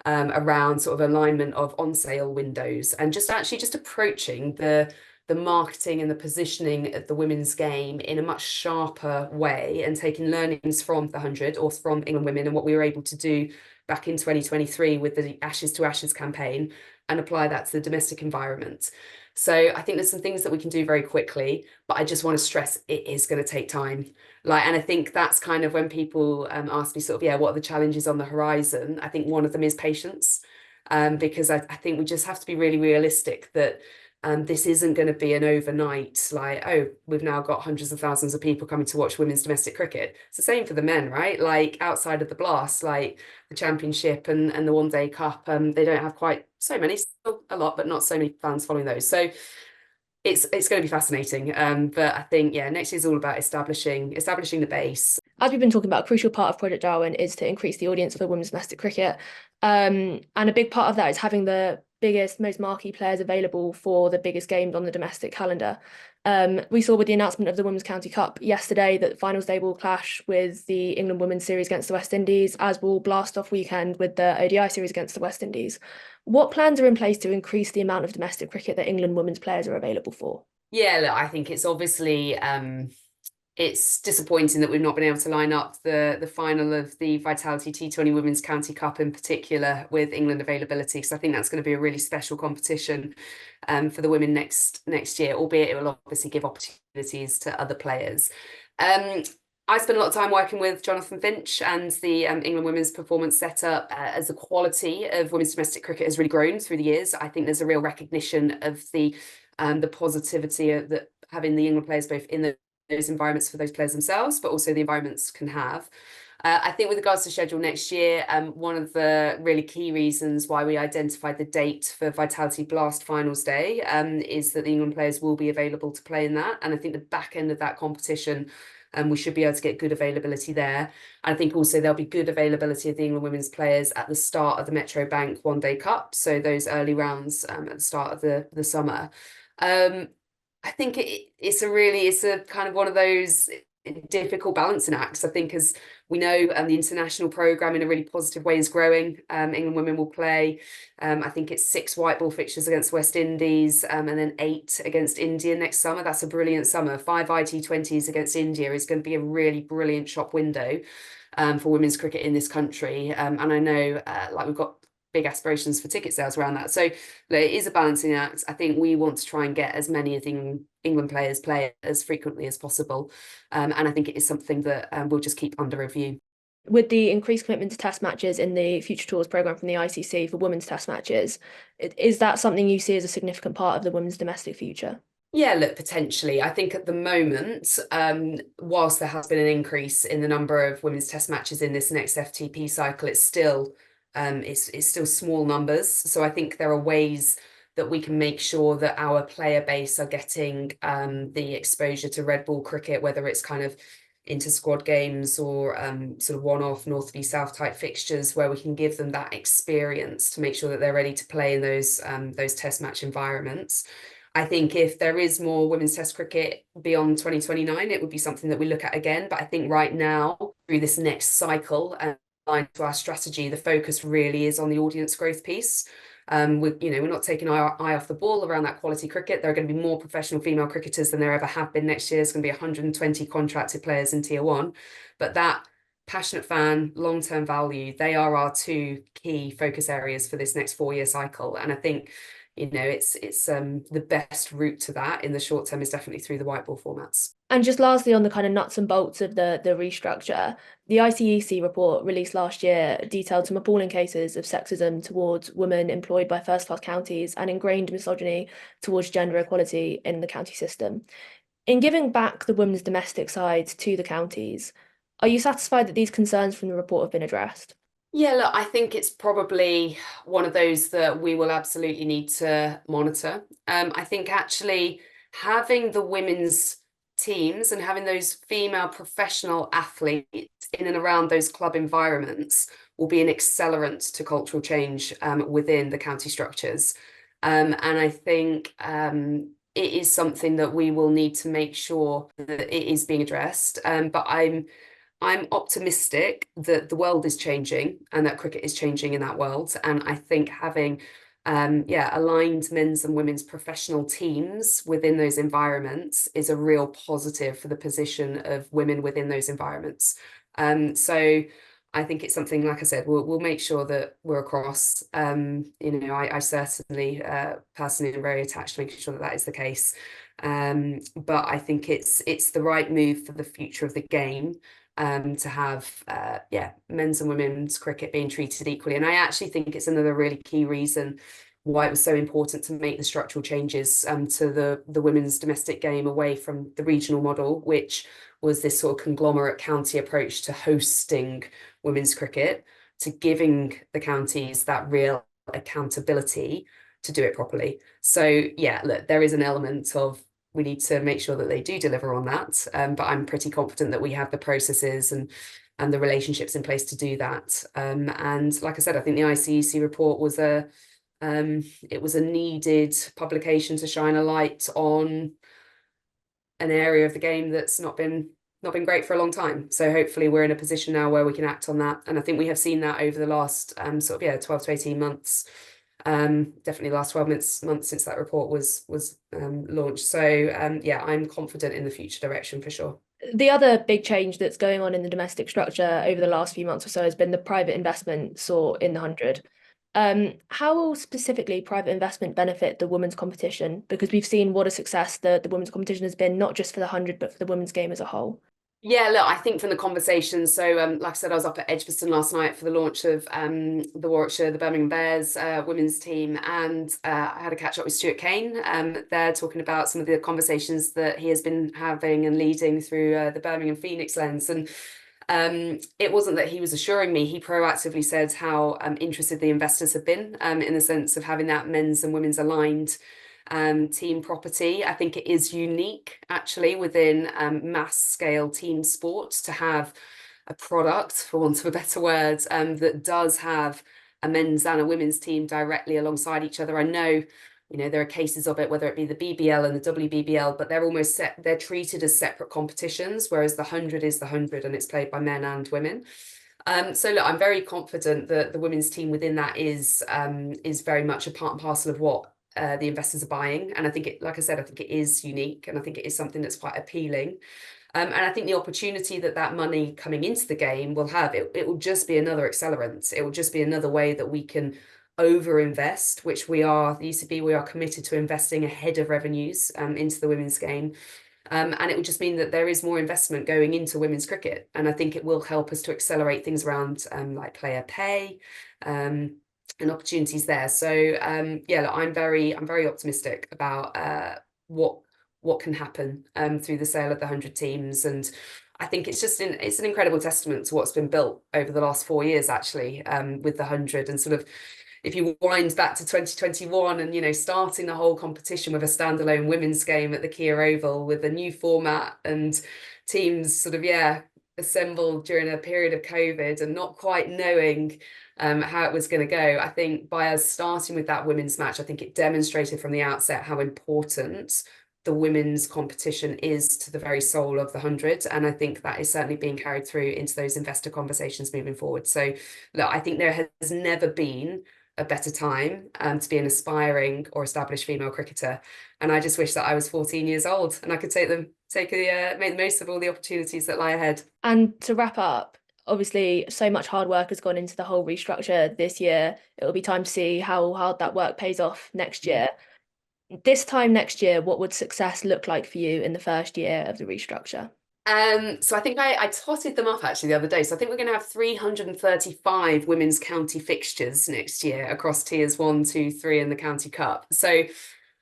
around sort of alignment of on-sale windows, and just approaching the marketing and the positioning of the women's game in a much sharper way, and taking learnings from the 100 or from England Women and what we were able to do back in 2023 with the Ashes to Ashes campaign, and apply that to the domestic environment. So I think there's some things that we can do very quickly, but I just want to stress it is going to take time. And I think that's kind of when people ask me sort of, yeah, what are the challenges on the horizon? I think one of them is patience, because I think we just have to be really realistic that this isn't going to be an overnight, like, oh, we've now got hundreds of thousands of people coming to watch women's domestic cricket. It's the same for the men, right? Like outside of the Blast, like the Championship and the One Day Cup, they don't have quite so many, still a lot, but not so many fans following those. So it's going to be fascinating. But I think, yeah, next year is all about establishing the base. As we've been talking about, a crucial part of Project Darwin is to increase the audience for women's domestic cricket. And a big part of that is having the biggest, most marquee players available for the biggest games on the domestic calendar. We saw with the announcement of the Women's County Cup yesterday that the finals day will clash with the England Women's Series against the West Indies, as will Blast Off weekend with the ODI Series against the West Indies. What plans are in place to increase the amount of domestic cricket that England women's players are available for? Yeah, look, I think it's obviously it's disappointing that we've not been able to line up the final of the Vitality T20 Women's County Cup in particular with England availability, because I think that's going to be a really special competition for the women next year, albeit it will obviously give opportunities to other players. I spent a lot of time working with Jonathan Finch and the England women's performance setup, as the quality of women's domestic cricket has really grown through the years. I think there's a real recognition of the positivity that having the England players both in those environments for those players themselves, but also the environments can have. I think with regards to schedule next year, one of the really key reasons why we identified the date for Vitality Blast Finals Day is that the England players will be available to play in that. And I think the back end of that competition, we should be able to get good availability there. I think also there'll be good availability of the England women's players at the start of the Metro Bank One Day Cup. So those early rounds at the start of the summer. I think it's a kind of one of those difficult balancing acts. I think, as we know, the international programme in a really positive way is growing. England women will play, I think it's 6 white ball fixtures against West Indies, and then 8 against India next summer. That's a brilliant summer. 5 IT20s against India is going to be a really brilliant shop window for women's cricket in this country. And I know we've got big aspirations for ticket sales around that. So it is a balancing act. I think we want to try and get as many of the England players play as frequently as possible. And I think it is something that we'll just keep under review. With the increased commitment to test matches in the Future Tours programme from the ICC for women's test matches, is that something you see as a significant part of the women's domestic future? Yeah, look, potentially. I think at the moment, whilst there has been an increase in the number of women's test matches in this next FTP cycle, it's still small numbers. So I think there are ways that we can make sure that our player base are getting the exposure to red ball cricket, whether it's kind of inter-squad games or sort of one-off North v South type fixtures, where we can give them that experience to make sure that they're ready to play in those test match environments. I think if there is more women's test cricket beyond 2029, it would be something that we look at again. But I think right now, through this next cycle, line to our strategy, the focus really is on the audience growth piece. We're not taking our eye off the ball around that quality cricket. There are going to be more professional female cricketers than there ever have been next year. There's going to be 120 contracted players in Tier 1. But that passionate fan, long-term value, they are our 2 key focus areas for this next 4-year cycle. And I think, it's the best route to that in the short term is definitely through the white ball formats. And just lastly, on the kind of nuts and bolts of the restructure, the ICEC report released last year detailed some appalling cases of sexism towards women employed by first-class counties and ingrained misogyny towards gender equality in the county system. In giving back the women's domestic side to the counties, are you satisfied that these concerns from the report have been addressed? Yeah, look, I think it's probably one of those that we will absolutely need to monitor. I think actually having the women's teams and having those female professional athletes in and around those club environments will be an accelerant to cultural change within the county structures. And I think it is something that we will need to make sure that it is being addressed. But I'm optimistic that the world is changing and that cricket is changing in that world. And I think having aligned men's and women's professional teams within those environments is a real positive for the position of women within those environments. So I think it's something, like I said, we'll make sure that we're across. I certainly personally am very attached to making sure that that is the case. But I think it's the right move for the future of the game. To have men's and women's cricket being treated equally. And I actually think it's another really key reason why it was so important to make the structural changes to the women's domestic game away from the regional model, which was this sort of conglomerate county approach to hosting women's cricket, to giving the counties that real accountability to do it properly. So yeah, look, there is an element of we need to make sure that they do deliver on that. But I'm pretty confident that we have the processes and the relationships in place to do that. And like I said, I think the ICEC report was a needed publication to shine a light on an area of the game that's not been great for a long time. So hopefully we're in a position now where we can act on that. And I think we have seen that over the last 12 to 18 months. Definitely the last 12 months since that report was launched. So I'm confident in the future direction for sure. The other big change that's going on in the domestic structure over the last few months or so has been the private investment sought in the 100. How will specifically private investment benefit the women's competition? Because we've seen what a success the women's competition has been, not just for the 100, but for the women's game as a whole. Yeah, look, I think from the conversation, so like I said, I was up at Edgbaston last night for the launch of the Birmingham Bears women's team, and I had a catch up with Stuart Kane. They're talking about some of the conversations that he has been having and leading through the Birmingham Phoenix lens. And it wasn't that he was assuring me, he proactively said how interested the investors have been in the sense of having that men's and women's aligned team property. I think it is unique actually within mass scale team sport to have a product, for want of a better word, that does have a men's and a women's team directly alongside each other. I know, there are cases of it, whether it be the BBL and the WBBL, but they're treated as separate competitions, whereas the 100 is the 100 and it's played by men and women. So look, I'm very confident that the women's team within that is very much a part and parcel of what the investors are buying. And I think like I said, I think it is unique, and I think it is something that's quite appealing. And I think the opportunity that money coming into the game will have, it will just be another accelerant. It will just be another way that we can over-invest, which the ECB, we are committed to investing ahead of revenues into the women's game. And it would just mean that there is more investment going into women's cricket. And I think it will help us to accelerate things around like player pay, and opportunities there. So yeah, look, I'm very optimistic about what can happen through the sale of the 100 teams. And I think it's an incredible testament to what's been built over the last 4 years actually, with the 100. And sort of, if you wind back to 2021 and starting the whole competition with a standalone women's game at the Kia Oval with a new format and teams sort of assembled during a period of COVID and not quite knowing how it was going to go. I think by us starting with that women's match, I think it demonstrated from the outset how important the women's competition is to the very soul of the 100. And I think that is certainly being carried through into those investor conversations moving forward. So look, I think there has never been a better time to be an aspiring or established female cricketer. And I just wish that I was 14 years old and I could make the most of all the opportunities that lie ahead. And to wrap up, obviously so much hard work has gone into the whole restructure this year. It will be time to see how hard that work pays off next year. This time next year, what would success look like for you in the first year of the restructure? So I think I totted them up actually the other day. So I think we're going to have 335 women's county fixtures next year across tiers 1, 2, 3 and the county cup. So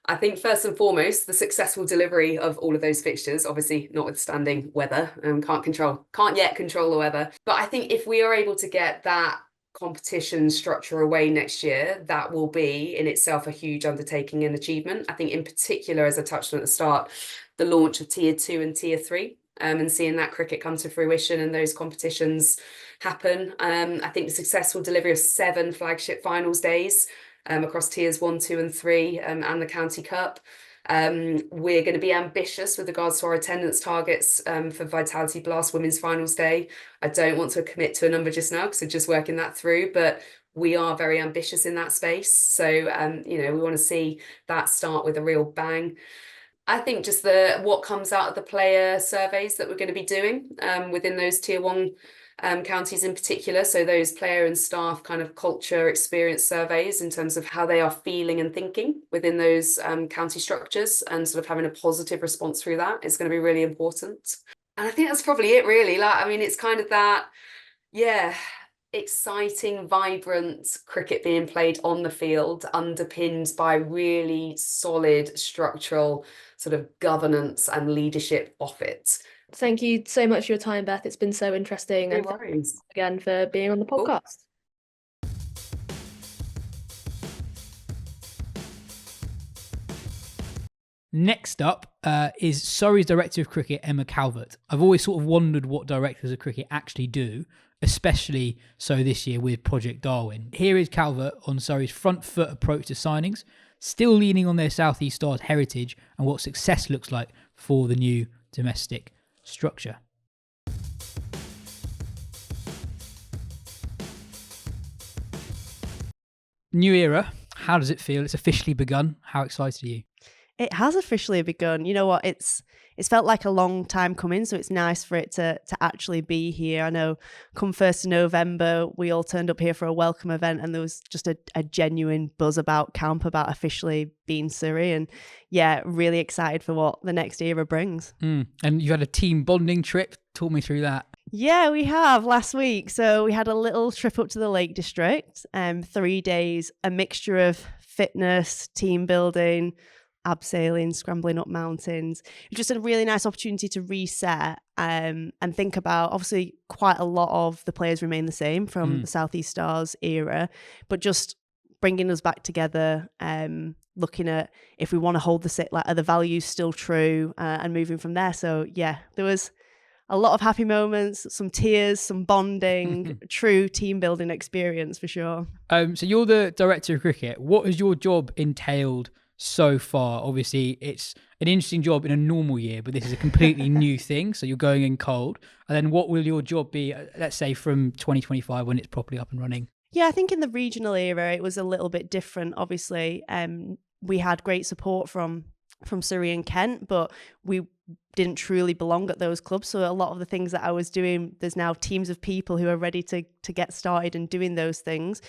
I think first and foremost, the successful delivery of all of those fixtures, obviously notwithstanding weather, can't yet control the weather. But I think if we are able to get that competition structure away next year, that will be in itself a huge undertaking and achievement. I think in particular, as I touched on at the start, the launch of tier 2 and tier 3. And seeing that cricket come to fruition and those competitions happen. I think the successful delivery of 7 flagship finals days across tiers 1, 2 and 3 and the county cup. We're going to be ambitious with regards to our attendance targets for Vitality Blast Women's Finals Day. I don't want to commit to a number just now because we're just working that through, but we are very ambitious in that space. So, we want to see that start with a real bang. I think just what comes out of the player surveys that we're going to be doing within those tier 1 counties in particular. So those player and staff kind of culture experience surveys in terms of how they are feeling and thinking within those county structures, and sort of having a positive response through that is going to be really important. And I think that's probably it really. It's kind of that, exciting, vibrant cricket being played on the field, underpinned by really solid structural sort of governance and leadership of it. Thank you so much for your time, Beth. It's been so interesting. No and worries. Again for being on the podcast. Next up is Surrey's Director of Cricket, Emma Calvert. I've always sort of wondered what directors of cricket actually do, especially so this year with Project Darwin. Here is Calvert on Surrey's front foot approach to signings, still leaning on their South East Stars heritage and what success looks like for the new domestic structure. New era, how does it feel? It's officially begun. How excited are you? It has officially begun. You know what? It's it's felt like a long time coming. So it's nice for it to actually be here. I know come 1st of November, we all turned up here for a welcome event, and there was just a genuine buzz about camp, about officially being Surrey. And yeah, really excited for what the next era brings. And you had a team bonding trip. Talk me through that. Yeah, we have last week. So we had a little trip up to the Lake District, 3 days, a mixture of fitness, team building, abseiling, scrambling up mountains. It was just a really nice opportunity to reset and think about, obviously quite a lot of the players remain the same from the Southeast Stars era, but just bringing us back together, looking at if we want to hold are the values still true, and moving from there. So yeah, there was a lot of happy moments, some tears, some bonding, true team building experience for sure. So you're the director of cricket. What has your job entailed so far? Obviously, it's an interesting job in a normal year, but this is a completely new thing. So you're going in cold. And then what will your job be, let's say, from 2025 when it's properly up and running? Yeah, I think in the regional era, it was a little bit different. Obviously, we had great support from Surrey and Kent, but we didn't truly belong at those clubs. So a lot of the things that I was doing, there's now teams of people who are ready to get started and doing those things.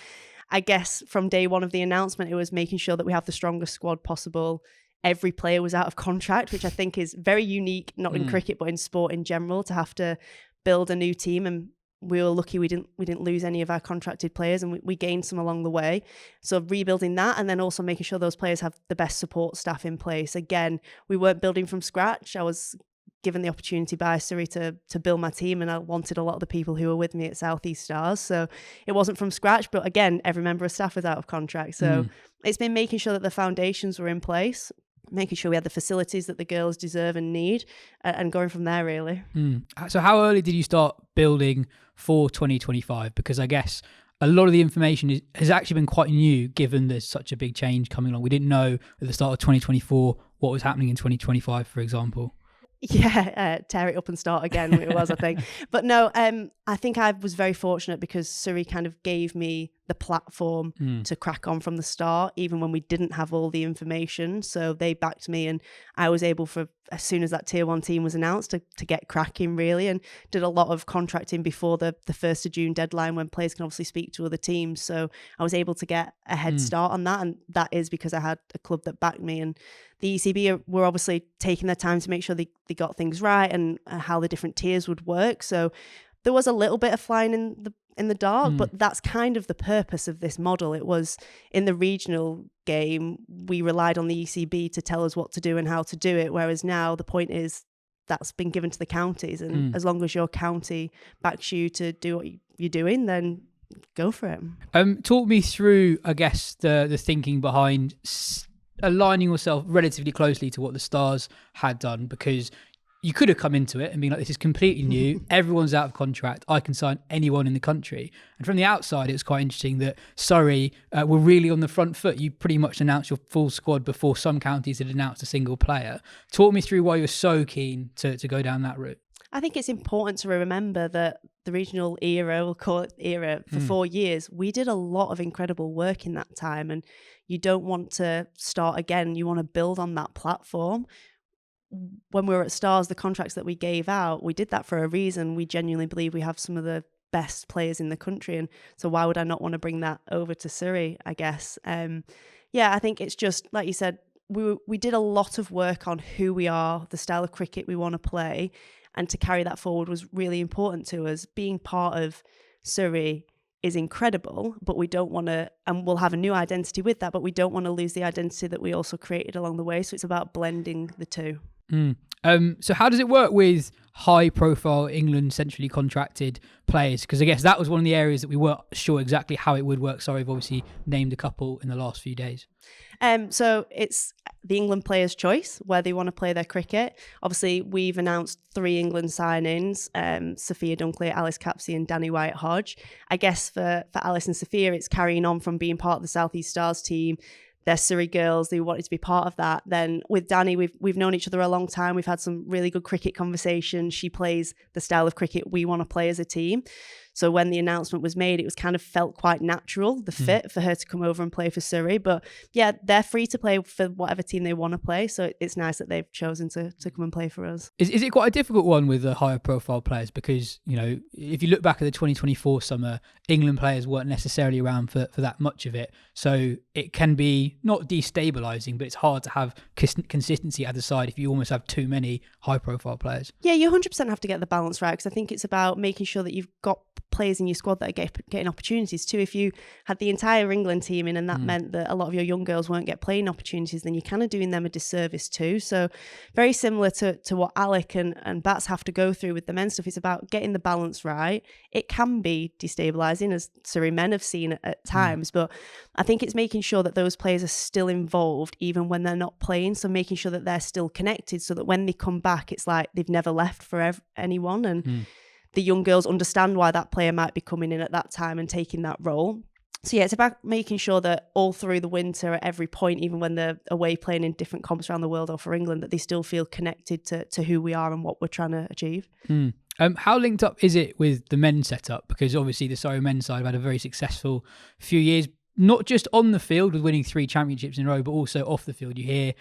I guess from day one of the announcement, it was making sure that we have the strongest squad possible. Every player was out of contract, which I think is very unique, not in cricket, but in sport in general, to have to build a new team. And we were lucky we didn't lose any of our contracted players, and we gained some along the way. So rebuilding that, and then also making sure those players have the best support staff in place. Again, we weren't building from scratch. I was given the opportunity by Surrey to build my team, and I wanted a lot of the people who were with me at Southeast Stars. So it wasn't from scratch, but again, every member of staff was out of contract. So it's been making sure that the foundations were in place, making sure we had the facilities that the girls deserve and need, and going from there, really. So how early did you start building for 2025? Because I guess a lot of the information has actually been quite new, given there's such a big change coming along. We didn't know at the start of 2024 what was happening in 2025, for example. Yeah, tear it up and start again, it was, I think. But no, I think I was very fortunate because Surrey kind of gave me the platform to crack on from the start, even when we didn't have all the information. So they backed me, and I was able, for as soon as that tier 1 team was announced, to get cracking really, and did a lot of contracting before the 1st of June deadline, when players can obviously speak to other teams. So I was able to get a head start on that, and that is because I had a club that backed me. And the ECB were obviously taking their time to make sure they got things right, and how the different tiers would work. So there was a little bit of flying in the dark, but that's kind of the purpose of this model. It was in the regional game, we relied on the ECB to tell us what to do and how to do it, whereas now the point is that's been given to the counties, and as long as your county backs you to do what you're doing, then go for it. Talk me through, I guess, the thinking behind aligning yourself relatively closely to what the Stars had done, because you could have come into it and been like, this is completely new. Everyone's out of contract. I can sign anyone in the country. And from the outside, it was quite interesting that Surrey were really on the front foot. You pretty much announced your full squad before some counties had announced a single player. Talk me through why you're so keen to go down that route. I think it's important to remember that the regional era, we'll call it era, for 4 years, we did a lot of incredible work in that time. And you don't want to start again. You want to build on that platform. When we were at Stars, the contracts that we gave out, we did that for a reason. We genuinely believe we have some of the best players in the country, and so why would I not want to bring that over to Surrey, I guess. I think it's just like you said, we did a lot of work on who we are, the style of cricket we want to play, and to carry that forward was really important to us. Being part of Surrey is incredible, but we don't want to, and we'll have a new identity with that, but we don't want to lose the identity that we also created along the way. So it's about blending the two. So how does it work with high profile England centrally contracted players? Because I guess that was one of the areas that we weren't sure exactly how it would work. Sorry, I've obviously named a couple in the last few days. So it's the England players' choice where they want to play their cricket. Obviously, we've announced 3 England signings, Sophia Dunkley, Alice Capsey and Danny White-Hodge. I guess for Alice and Sophia, it's carrying on from being part of the Southeast Stars team. They're Surrey girls, they wanted to be part of that. Then with Danny, we've known each other a long time. We've had some really good cricket conversations. She plays the style of cricket we want to play as a team. So when the announcement was made, it was kind of felt quite natural, the fit for her to come over and play for Surrey. But yeah, they're free to play for whatever team they want to play. So it's nice that they've chosen to come and play for us. Is it quite a difficult one with the higher profile players? Because, you know, if you look back at the 2024 summer, England players weren't necessarily around for that much of it. So it can be not destabilising, but it's hard to have consistency at the side if you almost have too many high profile players. Yeah, you 100% have to get the balance right, because I think it's about making sure that you've got players in your squad that are getting opportunities too. If you had the entire England team in and that meant that a lot of your young girls weren't get playing opportunities, then you're kind of doing them a disservice too. So very similar to what Alec and Bats have to go through with the men's stuff. It's about getting the balance right. It can be destabilising, as Surrey men have seen at times, but I think it's making sure that those players are still involved even when they're not playing. So making sure that they're still connected so that when they come back, it's like they've never left for anyone. And the young girls understand why that player might be coming in at that time and taking that role. So yeah, it's about making sure that all through the winter, at every point, even when they're away playing in different comps around the world or for England, that they still feel connected to who we are and what we're trying to achieve. How linked up is it with the men's setup? Because obviously the Surrey men's side have had a very successful few years, not just on the field with winning 3 championships in a row, but also off the field. You hear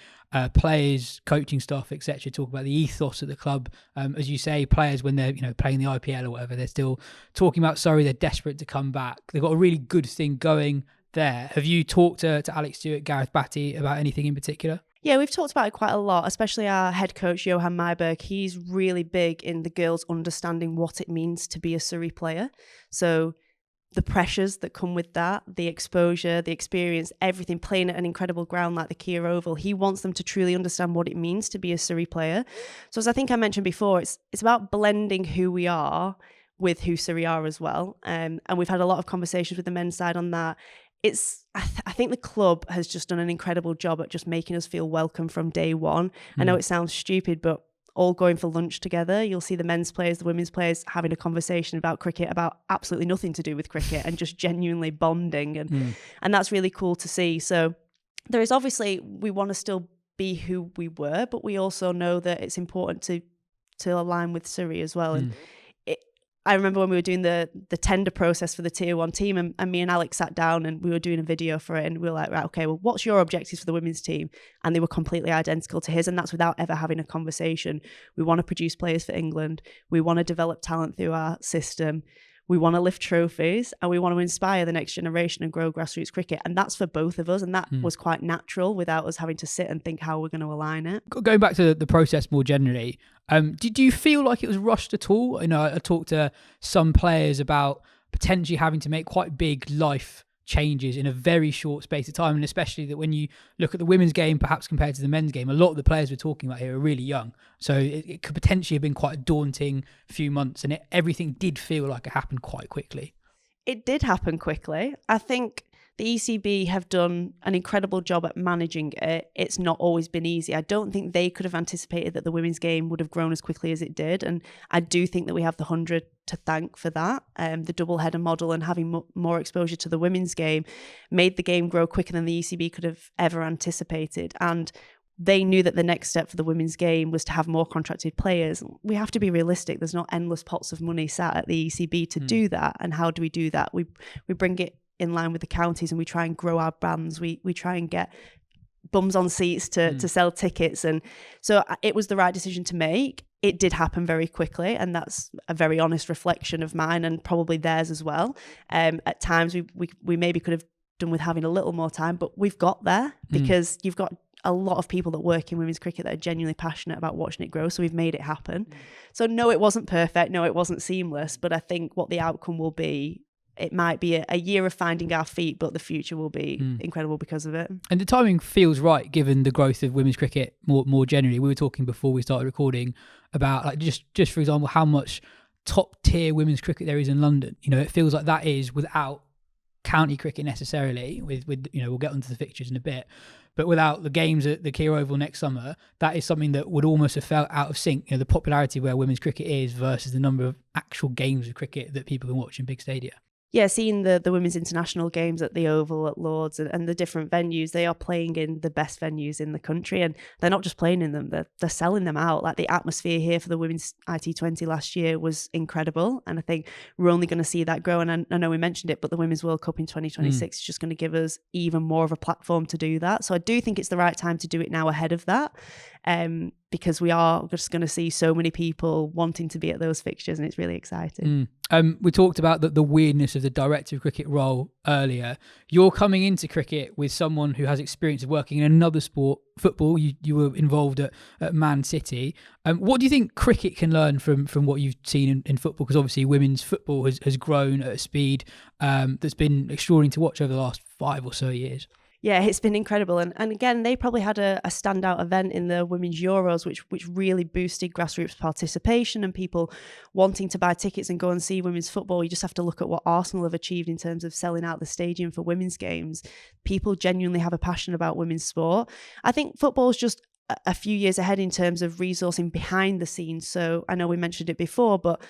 players, coaching staff, etc., talk about the ethos of the club. As you say, players when they're playing the IPL or whatever, they're still talking about Surrey. They're desperate to come back. They've got a really good thing going there. Have you talked to Alex Stewart, Gareth Batty about anything in particular? Yeah, we've talked about it quite a lot, especially our head coach, Johan Myberg. He's really big in the girls understanding what it means to be a Surrey player. So the pressures that come with that, the exposure, the experience, everything, playing at an incredible ground like the Kia Oval, he wants them to truly understand what it means to be a Surrey player. So as I think I mentioned before, it's about blending who we are with who Surrey are as well. And we've had a lot of conversations with the men's side on that. I think the club has just done an incredible job at just making us feel welcome from day one. I know it sounds stupid, but all going for lunch together, you'll see the men's players, the women's players having a conversation about cricket, about absolutely nothing to do with cricket, and just genuinely bonding. And that's really cool to see. So there is obviously, we want to still be who we were, but we also know that it's important to align with Surrey as well. And I remember when we were doing the tender process for the Tier 1 team, and me and Alex sat down and we were doing a video for it, and we were like, right, okay, well, what's your objectives for the women's team? And they were completely identical to his, and that's without ever having a conversation. We want to produce players for England. We want to develop talent through our system. We want to lift trophies, and we want to inspire the next generation and grow grassroots cricket. And that's for both of us. And that was quite natural without us having to sit and think how we're going to align it. Going back to the process more generally, did you feel like it was rushed at all? I talked to some players about potentially having to make quite big life changes in a very short space of time, and especially that when you look at the women's game perhaps compared to the men's game, a lot of the players we're talking about here are really young, so it could potentially have been quite a daunting few months, and everything did feel like it happened quite quickly. It did happen quickly. I think the ECB have done an incredible job at managing it. It's not always been easy. I don't think they could have anticipated that the women's game would have grown as quickly as it did. And I do think that we have the 100 to thank for that. The double header model and having more exposure to the women's game made the game grow quicker than the ECB could have ever anticipated. And they knew that the next step for the women's game was to have more contracted players. We have to be realistic. There's not endless pots of money sat at the ECB to do that. And how do we do that? We bring it in line with the counties, and we try and grow our brands. We try and get bums on seats to sell tickets. And so it was the right decision to make. It did happen very quickly, and that's a very honest reflection of mine and probably theirs as well. At times we maybe could have done with having a little more time, but we've got there because you've got a lot of people that work in women's cricket that are genuinely passionate about watching it grow. So we've made it happen. So no, it wasn't perfect. No, it wasn't seamless, but I think what the outcome will be, it might be a year of finding our feet, but the future will be incredible because of it. And the timing feels right given the growth of women's cricket more generally. We were talking before we started recording about, like, just for example, how much top tier women's cricket there is in London. It feels like that is without county cricket necessarily, with we'll get onto the fixtures in a bit, but without the games at the Kia Oval next summer, that is something that would almost have felt out of sync. The popularity where women's cricket is versus the number of actual games of cricket that people can watch in big stadia. yeah, seeing the women's international games at the Oval, at Lords, and the different venues, they are playing in the best venues in the country, and they're not just playing in them, they're selling them out. Like the atmosphere here for the women's IT20 last year was incredible, and I think we're only going to see that grow. And I know we mentioned it, but the Women's World Cup in 2026 is just going to give us even more of a platform to do that. So I do think it's the right time to do it now ahead of that, because we are just going to see so many people wanting to be at those fixtures, and it's really exciting. We talked about the weirdness of the director of cricket role earlier. You're coming into cricket with someone who has experience of working in another sport, football. You were involved at Man City. What do you think cricket can learn from what you've seen in football? Because obviously women's football has grown at a speed that's been extraordinary to watch over the last 5 or so years. Yeah, it's been incredible. And again, they probably had a standout event in the Women's Euros, which really boosted grassroots participation and people wanting to buy tickets and go and see women's football. You just have to look at what Arsenal have achieved in terms of selling out the stadium for women's games. People genuinely have a passion about women's sport. I think football is just a few years ahead in terms of resourcing behind the scenes. So I know we mentioned it before, but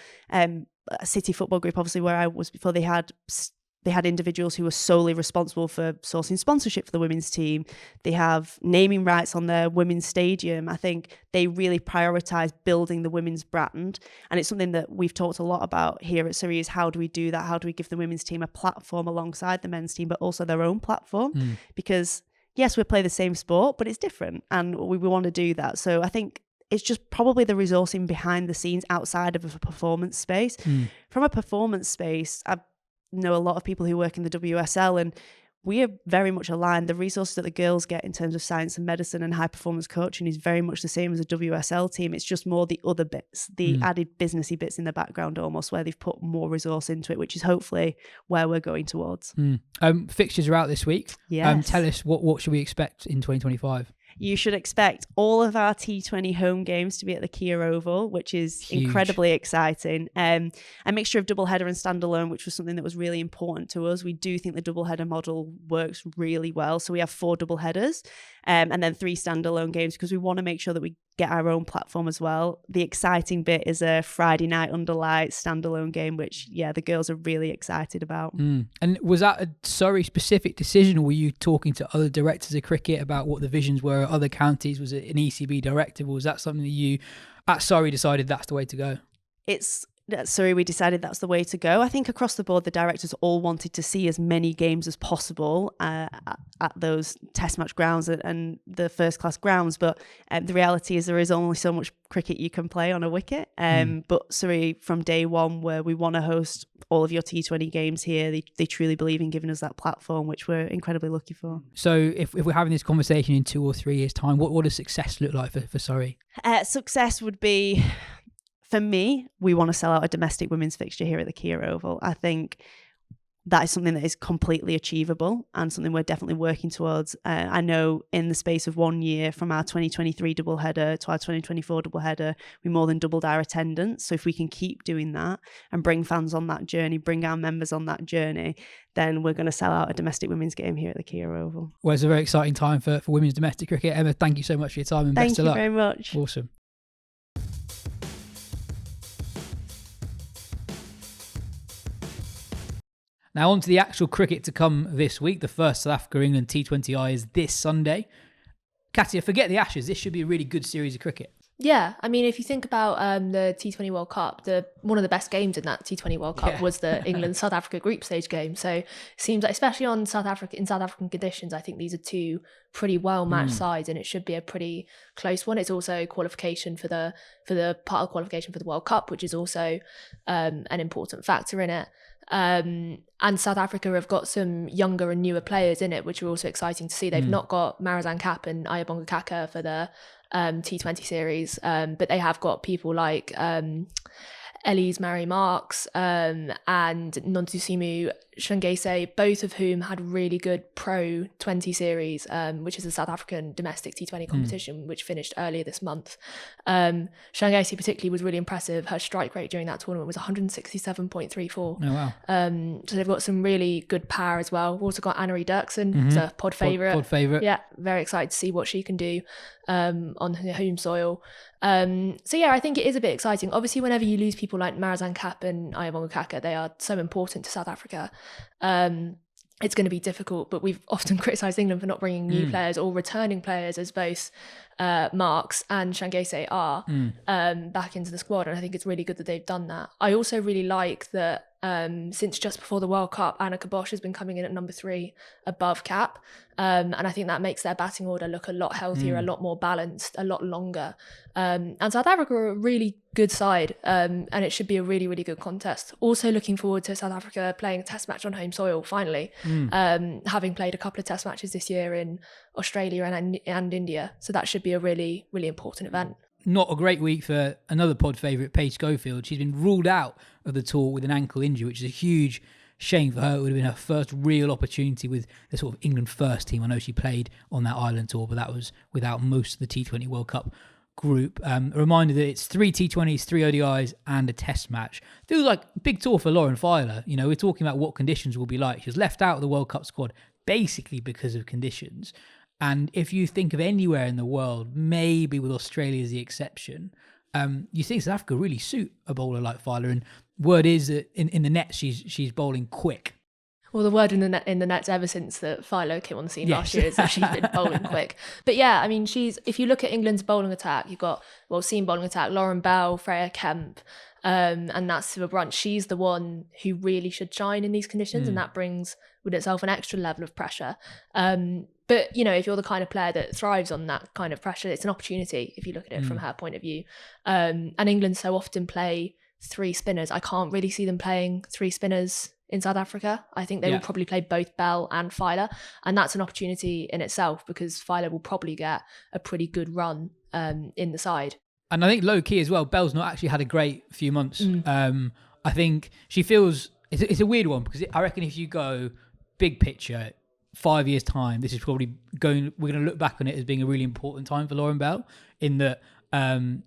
City Football Group, obviously where I was before, they had individuals who were solely responsible for sourcing sponsorship for the women's team. They have naming rights on their women's stadium. I think they really prioritise building the women's brand. And it's something that we've talked a lot about here at Surrey, is how do we do that? How do we give the women's team a platform alongside the men's team, but also their own platform? Because yes, we play the same sport, but it's different. And we want to do that. So I think it's just probably the resourcing behind the scenes outside of a performance space. From a performance space, I know a lot of people who work in the WSL, and we are very much aligned. The resources that the girls get in terms of science and medicine and high performance coaching is very much the same as a WSL team. It's just more the other bits, the added businessy bits in the background almost, where they've put more resource into it, which is hopefully where we're going towards. Fixtures are out this week. Yes. Tell us what should we expect in 2025? You should expect all of our T20 home games to be at the Kia Oval, which is huge. Incredibly exciting. A mixture of doubleheader and standalone, which was something that was really important to us. We do think the doubleheader model works really well. So we have 4 doubleheaders and then 3 standalone games, because we want to make sure that we get our own platform as well. The exciting bit is a Friday night under lights standalone game, which, yeah, the girls are really excited about. And was that a Surrey specific decision, or were you talking to other directors of cricket about what the visions were at other counties? Was it an ECB directive, or was that something that you at Surrey decided that's the way to go? It's at Surrey, we decided that's the way to go. I think across the board, the directors all wanted to see as many games as possible at those test match grounds and the first class grounds. But the reality is there is only so much cricket you can play on a wicket. But Surrey, from day one, where we want to host all of your T20 games here, they truly believe in giving us that platform, which we're incredibly lucky for. So if we're having this conversation in 2 or 3 years' time, what does success look like for Surrey? Success would be, for me, we want to sell out a domestic women's fixture here at the Kia Oval. I think that is something that is completely achievable and something we're definitely working towards. I know in the space of 1 year, from our 2023 doubleheader to our 2024 doubleheader, we more than doubled our attendance. So if we can keep doing that and bring fans on that journey, bring our members on that journey, then we're going to sell out a domestic women's game here at the Kia Oval. Well, it's a very exciting time for women's domestic cricket. Emma, thank you so much for your time and best of luck. Thank you very much. Awesome. Now on to the actual cricket to come this week. The first South Africa-England T20I is this Sunday. Katya, forget the Ashes. This should be a really good series of cricket. Yeah, I mean, if you think about the T20 World Cup, one of the best games in that T20 World Cup was the England-South Africa group stage game. So it seems like, especially in South African conditions, I think these are 2 pretty well-matched sides, and it should be a pretty close one. It's also qualification for the part of qualification for the World Cup, which is also an important factor in it. And South Africa have got some younger and newer players in it, which are also exciting to see. They've not got Marizanne Kapp and Ayabonga Kaka for the T20 series, but they have got people like Elise Mary Marks and Nontusimu Shangese, both of whom had really good Pro 20 series, which is a South African domestic T20 competition, which finished earlier this month. Shangese particularly was really impressive. Her strike rate during that tournament was 167.34. Oh, wow. So they've got some really good power as well. We've also got Annerie Dirksen, who's a pod favourite. Pod favourite. Yeah, very excited to see what she can do on her home soil. So yeah, I think it is a bit exciting. Obviously, whenever you lose people like Marizanne Kapp and Ayabonga Kaka, they are so important to South Africa. It's going to be difficult, but we've often criticised England for not bringing new players or returning players, as both Marks and Shangese are, back into the squad, and I think it's really good that they've done that. I also really like that since just before the World Cup, Anneke Bosch has been coming in at number 3 above Cap, and I think that makes their batting order look a lot healthier, a lot more balanced, a lot longer. And South Africa are a really good side, and it should be a really, really good contest. Also looking forward to South Africa playing a test match on home soil, finally, having played a couple of test matches this year in Australia and India. So that should be a really, really important event. Not a great week for another pod favourite, Paige Schofield. She's been ruled out of the tour with an ankle injury, which is a huge shame for her. It would have been her first real opportunity with the sort of England first team. I know she played on that Ireland tour, but that was without most of the T20 World Cup group. A reminder that it's 3 T20s, 3 ODIs and a test match. Feels like a big tour for Lauren Filer. You know, we're talking about what conditions will be like. She was left out of the World Cup squad basically because of conditions. And if you think of anywhere in the world, maybe with Australia as the exception, you think South Africa really suit a bowler like Filer. And word is that in the nets, she's bowling quick. Well, the word in the nets ever since that Philo came on the scene last year is that she's been bowling quick. But yeah, I mean, if you look at England's bowling attack, you've got, seam bowling attack, Lauren Bell, Freya Kemp, and that's Siva Brunt. She's the one who really should shine in these conditions, and that brings with itself an extra level of pressure. But, you know, if you're the kind of player that thrives on that kind of pressure, it's an opportunity if you look at it from her point of view. And England so often play 3 spinners. I can't really see them playing 3 spinners in South Africa. I think they will probably play both Bell and Filer, and that's an opportunity in itself because Filer will probably get a pretty good run in the side. And I think low key as well, Bell's not actually had a great few months. I think she feels it's a weird one because I reckon if you go big picture, 5 years time, this is probably we're going to look back on it as being a really important time for Lauren Bell in that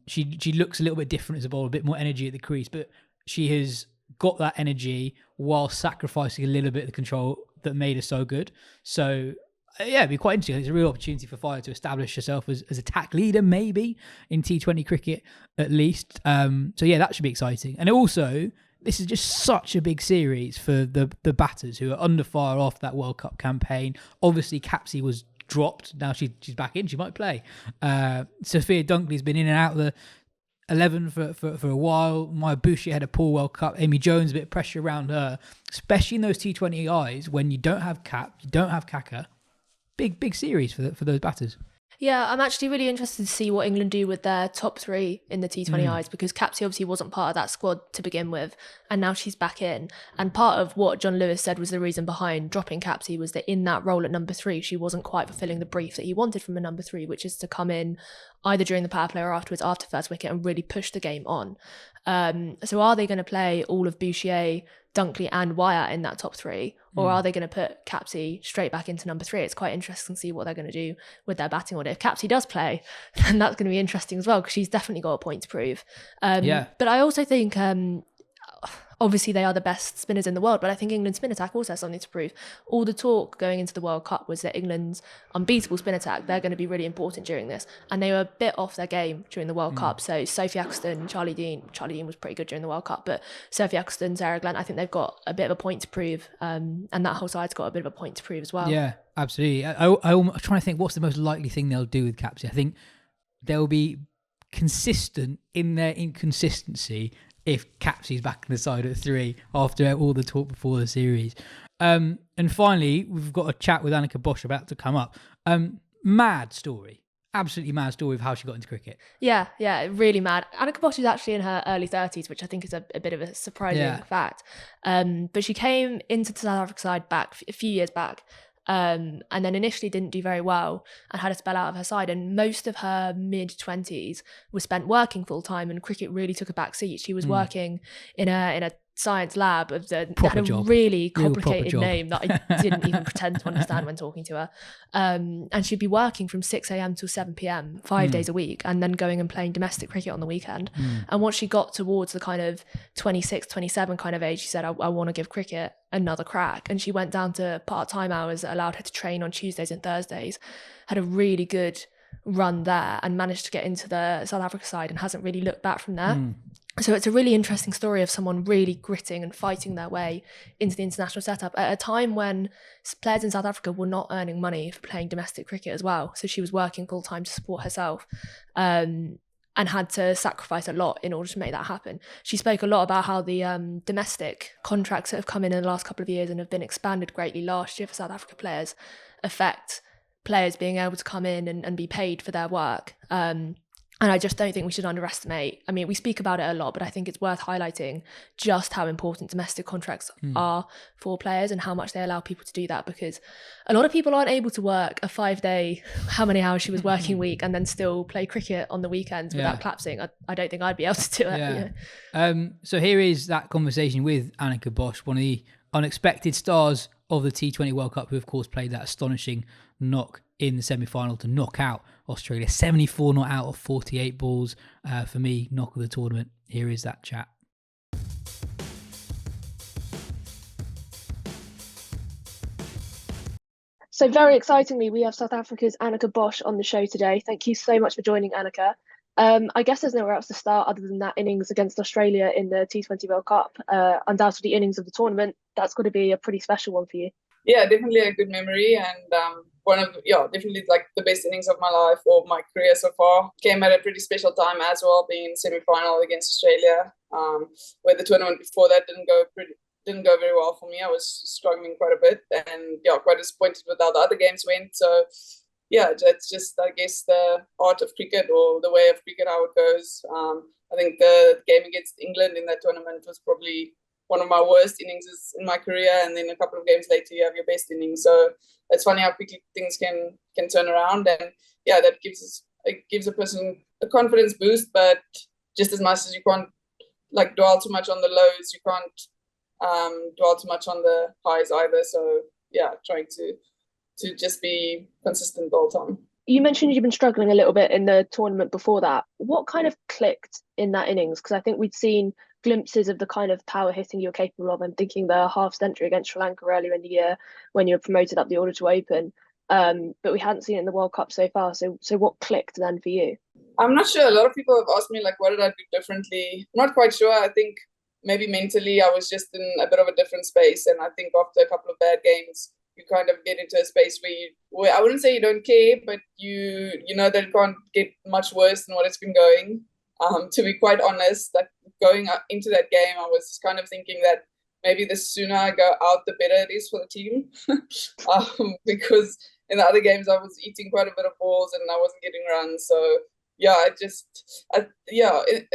she looks a little bit different as a bowler, a bit more energy at the crease, but she has got that energy while sacrificing a little bit of the control that made her so good. So yeah, it'd be quite interesting. It's a real opportunity for Filer to establish herself as attack leader, maybe in T20 cricket at least. So yeah, that should be exciting. And also, this is just such a big series for the batters who are under fire off that World Cup campaign. Obviously, Capsey was dropped. Now she's back in. She might play. Sophia Dunkley's been in and out of the 11 for a while. Maya Bouchier had a poor World Cup. Amy Jones, a bit of pressure around her, especially in those T20Is when you don't have Cap, you don't have Kaka. Big series for those batters. Yeah, I'm actually really interested to see what England do with their top 3 in the T20Is because Capsey obviously wasn't part of that squad to begin with, and now she's back in. And part of what John Lewis said was the reason behind dropping Capsey was that in that role at number 3, she wasn't quite fulfilling the brief that he wanted from a number 3, which is to come in either during the power play or afterwards after first wicket and really push the game on. So are they going to play all of Bouchier, Dunkley and Wyatt in that top 3, or are they going to put Capsey straight back into number 3? It's quite interesting to see what they're going to do with their batting order. If Capsey does play, then that's going to be interesting as well because she's definitely got a point to prove. But I also think obviously they are the best spinners in the world, but I think England's spin attack also has something to prove. All the talk going into the World Cup was that England's unbeatable spin attack, they're going to be really important during this, and they were a bit off their game during the World Cup. So Sophie Eccleston, Charlie Dean was pretty good during the World Cup, but Sophie Eccleston, Sarah Glenn, I think they've got a bit of a point to prove, and that whole side's got a bit of a point to prove as well. Yeah, absolutely. I'm trying to think what's the most likely thing they'll do with Capsey. I think they'll be consistent in their inconsistency if Capsey's back in the side at 3 after all the talk before the series. And finally, we've got a chat with Anneke Bosch about to come up. Mad story. Absolutely mad story of how she got into cricket. Yeah, really mad. Anneke Bosch is actually in her early 30s, which I think is a bit of a surprising fact. But she came into the South Africa side a few years back, and then initially didn't do very well and had a spell out of her side, and most of her mid-20s was spent working full-time, and cricket really took a back seat. She was working in a science lab of the Proper had a job. really Real proper complicated job. name that I didn't even pretend to understand when talking to her. And she'd be working from 6 a.m. till 7 p.m. 5 days a week, and then going and playing domestic cricket on the weekend. And once she got towards the kind of 26, 27 kind of age, she said, I want to give cricket another crack. And she went down to part-time hours that allowed her to train on Tuesdays and Thursdays, had a really good run there, and managed to get into the South Africa side and hasn't really looked back from there. So it's a really interesting story of someone really gritting and fighting their way into the international setup at a time when players in South Africa were not earning money for playing domestic cricket as well. So she was working full time to support herself, and had to sacrifice a lot in order to make that happen. She spoke a lot about how the domestic contracts that have come in the last couple of years and have been expanded greatly last year for South Africa players affect players being able to come in and be paid for their work. And I just don't think we should underestimate. I mean, we speak about it a lot, but I think it's worth highlighting just how important domestic contracts are for players and how much they allow people to do that, because a lot of people aren't able to work a 5-day, how many hours she was working week, and then still play cricket on the weekends without collapsing. I don't think I'd be able to do it. Yeah. You know? So here is that conversation with Anneke Bosch, one of the unexpected stars of the T20 World Cup, who of course played that astonishing knock in the semi-final to knock out Australia. 74 not out of 48 balls. For me, knock of the tournament. Here is that chat. So very excitingly, we have South Africa's Anneke Bosch on the show today. Thank you so much for joining, Anneke. I guess there's nowhere else to start other than that innings against Australia in the T20 World Cup. Undoubtedly innings of the tournament. That's got to be a pretty special one for you. Yeah, definitely a good memory, and definitely like the best innings of my life or my career so far. Came at a pretty special time as well, being in semi-final against Australia, where the tournament before that didn't go very well for me. I was struggling quite a bit, and quite disappointed with how the other games went. So yeah, that's just, I guess, the art of cricket, or the way of cricket, how it goes. I think the game against England in that tournament was probably one of my worst innings in my career, and then a couple of games later you have your best innings. So it's funny how quickly things can turn around, and yeah, that gives a person a confidence boost. But just as much as you can't like dwell too much on the lows, you can't dwell too much on the highs either. So yeah, trying to just be consistent the whole time. You mentioned you've been struggling a little bit in the tournament before that. What kind of clicked in that innings? Because I think we'd seen glimpses of the kind of power hitting you're capable of. I'm thinking the half century against Sri Lanka earlier in the year when you were promoted up the order to open. But we hadn't seen it in the World Cup so far. So what clicked then for you? I'm not sure. A lot of people have asked me, like, what did I do differently? I'm not quite sure. I think maybe mentally I was just in a bit of a different space. And I think after a couple of bad games, you kind of get into a space where I wouldn't say you don't care, but you know that it can't get much worse than what it's been going. To be quite honest, that going into that game, I was kind of thinking that maybe the sooner I go out, the better it is for the team. Because in the other games, I was eating quite a bit of balls and I wasn't getting runs. So yeah,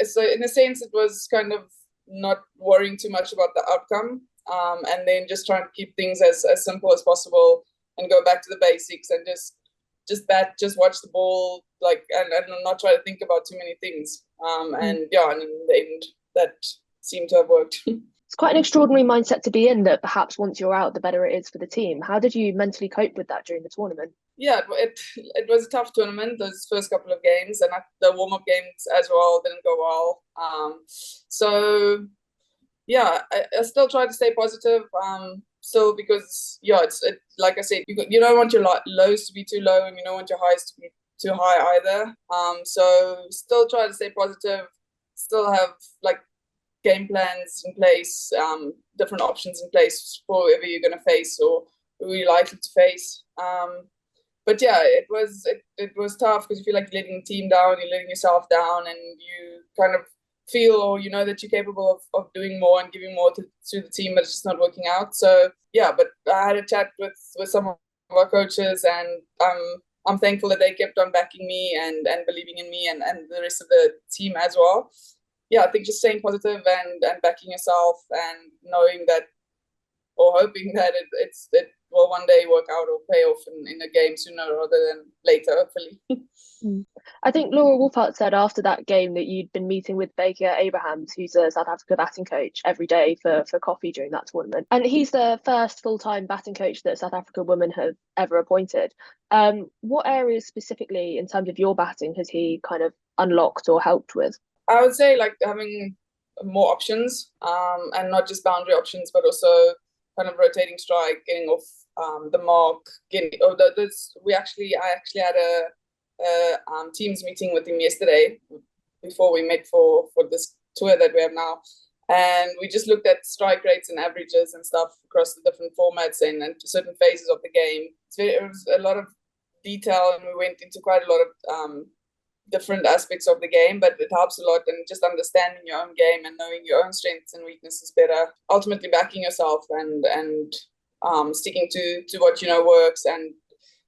so in a sense, it was kind of not worrying too much about the outcome. And then just trying to keep things as simple as possible and go back to the basics and just watch the ball, like, and not try to think about too many things. And in the end, that seemed to have worked. It's quite an extraordinary mindset to be in, that perhaps once you're out, the better it is for the team. How did you mentally cope with that during the tournament? Yeah, it was a tough tournament, those first couple of games, and the warm-up games as well didn't go well. So yeah, I still try to stay positive. Still, because it's like I said, you don't want your lows to be too low, and you don't want your highs to be too high either. So still try to stay positive. Still have like game plans in place, different options in place for whoever you're going to face or who you're likely to face. But yeah, it was tough because you feel like you're letting the team down, you're letting yourself down, and you kind of feel, or you know, that you're capable of doing more and giving more to the team, but it's just not working out. So yeah, but I had a chat with some of our coaches, and I'm thankful that they kept on backing me and believing in me and the rest of the team as well. Yeah, I think just staying positive and backing yourself and knowing that, or hoping that will one day work out or pay off in a game sooner rather than later, hopefully. I think Laura Wolfhart said after that game that you'd been meeting with Baker Abrahams, who's a South Africa batting coach, every day for coffee during that tournament. And he's the first full-time batting coach that South Africa women have ever appointed. What areas specifically in terms of your batting has he kind of unlocked or helped with? I would say like having more options, and not just boundary options, but also kind of rotating strike, getting off the mark, I actually had a Teams meeting with him yesterday before we met for this tour that we have now, and we just looked at strike rates and averages and stuff across the different formats and certain phases of the game. It was a lot of detail, and we went into quite a lot of different aspects of the game, but it helps a lot, and just understanding your own game and knowing your own strengths and weaknesses better, ultimately backing yourself and sticking to what you know works and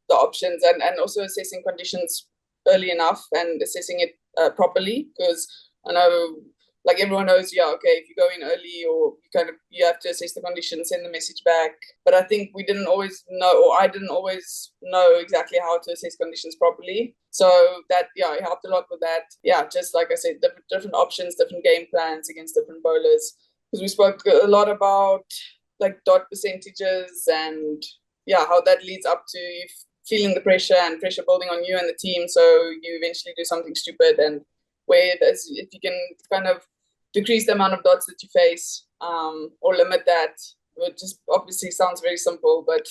the options, and also assessing conditions early enough and assessing it properly, because I know like everyone knows, if you go in early or you have to assess the conditions, send the message back. But I think we didn't always know, or I didn't always know exactly how to assess conditions properly. So that, it helped a lot with that. Yeah, just like I said, different options, different game plans against different bowlers. Because we spoke a lot about like dot percentages and how that leads up to you feeling the pressure and pressure building on you and the team. So you eventually do something stupid, and if you can kind of decrease the amount of dots that you face, or limit that, it just obviously sounds very simple, but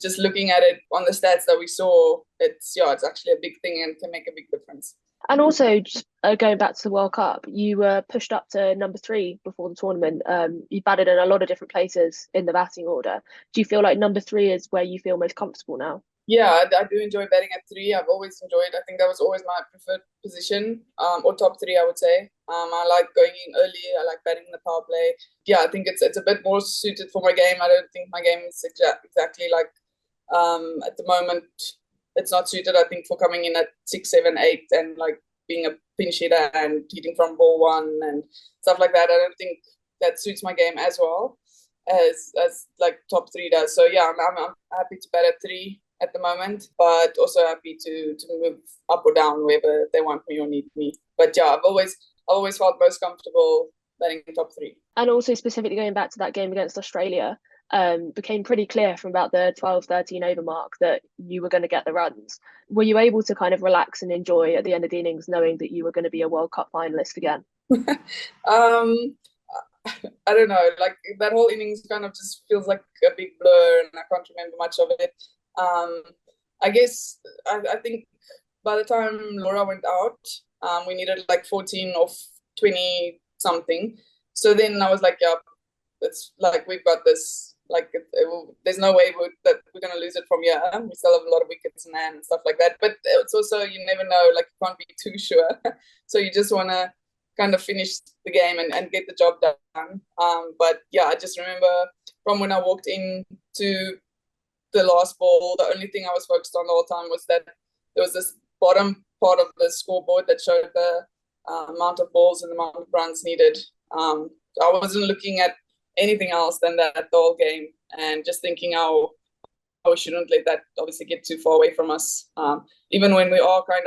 just looking at it on the stats that we saw, it's actually a big thing and can make a big difference. And also, just going back to the World Cup, you were pushed up to number 3 before the tournament. You batted in a lot of different places in the batting order. Do you feel like number 3 is where you feel most comfortable now? Yeah, I do enjoy batting at 3. I've always enjoyed. I think that was always my preferred position, or top 3, I would say. I like going in early. I like batting in the power play. Yeah, I think it's a bit more suited for my game. I don't think my game is exactly like at the moment. It's not suited, I think, for coming in at 6, 7, 8 and like being a pinch hitter and hitting from ball 1 and stuff like that. I don't think that suits my game as well as like top 3 does. So yeah, I'm happy to bat at 3 at the moment, but also happy to move up or down wherever they want me or need me. But yeah, I've always felt most comfortable batting in top 3. And also specifically going back to that game against Australia, became pretty clear from about the 12-13 over mark that you were going to get the runs. Were you able to kind of relax and enjoy at the end of the innings knowing that you were going to be a World Cup finalist again? I don't know, like that whole innings kind of just feels like a big blur and I can't remember much of it. I guess I think by the time Laura went out, we needed like 14 of 20 something. So then I was like, it's like we've got this. Like there's no way that we're going to lose it from here. We still have a lot of wickets in hand and stuff like that. But it's also, you never know, like you can't be too sure. So you just want to kind of finish the game and get the job done. But yeah, I just remember from when I walked in to the last ball, the only thing I was focused on the whole time was that there was this bottom part of the scoreboard that showed the amount of balls and the amount of runs needed. I wasn't looking at anything else than that the whole game, and just thinking how we shouldn't let that obviously get too far away from us. Even when we were kind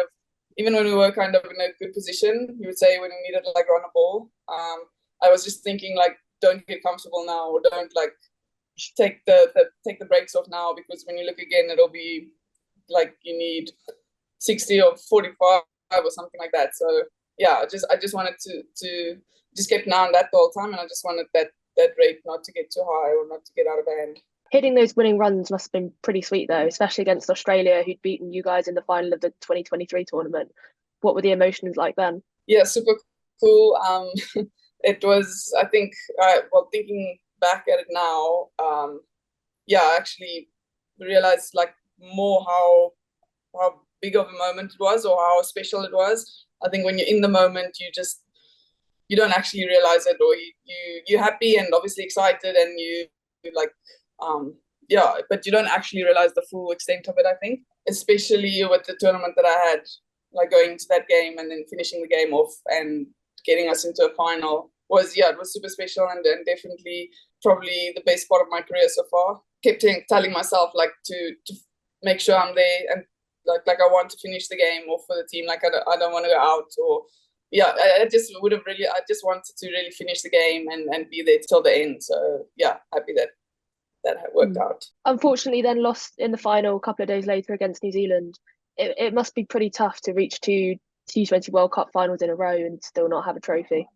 of in a good position, you would say, when we needed to like run a ball. I was just thinking like, don't get comfortable now, or don't like take the brakes off now, because when you look again, it'll be like you need 60 or 45 or something like that. So yeah, I just wanted to just keep an eye on that the whole time, and I just wanted that rate not to get too high or not to get out of hand. Hitting those winning runs must have been pretty sweet though, especially against Australia, who'd beaten you guys in the final of the 2023 tournament. What were the emotions like then? Yeah, super cool. It was, I think, thinking back at it now, I actually realized like more how big of a moment it was, or how special it was. I think when you're in the moment, you don't actually realize it, or you're happy and obviously excited, and you like, but you don't actually realize the full extent of it, I think, especially with the tournament that I had, like going into that game and then finishing the game off and getting us into a final it was super special, and definitely probably the best part of my career so far. kept telling myself like to make sure I'm there, and like I want to finish the game, or for the team, like I don't want to go out, or yeah, I just wanted to really finish the game and be there till the end. So yeah, happy that worked out. Unfortunately, then lost in the final a couple of days later against New Zealand. It must be pretty tough to reach 2 T20 World Cup finals in a row and still not have a trophy.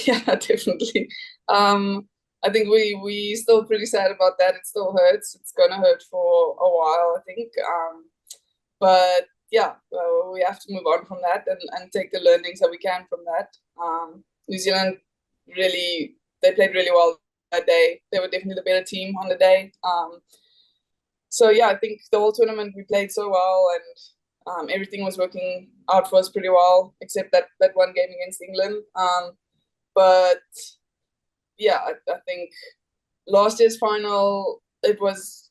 Yeah, definitely. I think we still pretty sad about that. It still hurts. It's gonna hurt for a while, I think. But yeah, we have to move on from that and take the learnings that we can from that. New Zealand they played really well that day. They were definitely the better team on the day. So yeah, I think the whole tournament we played so well, and everything was working out for us pretty well, except that one game against England. But yeah, I think last year's final, it was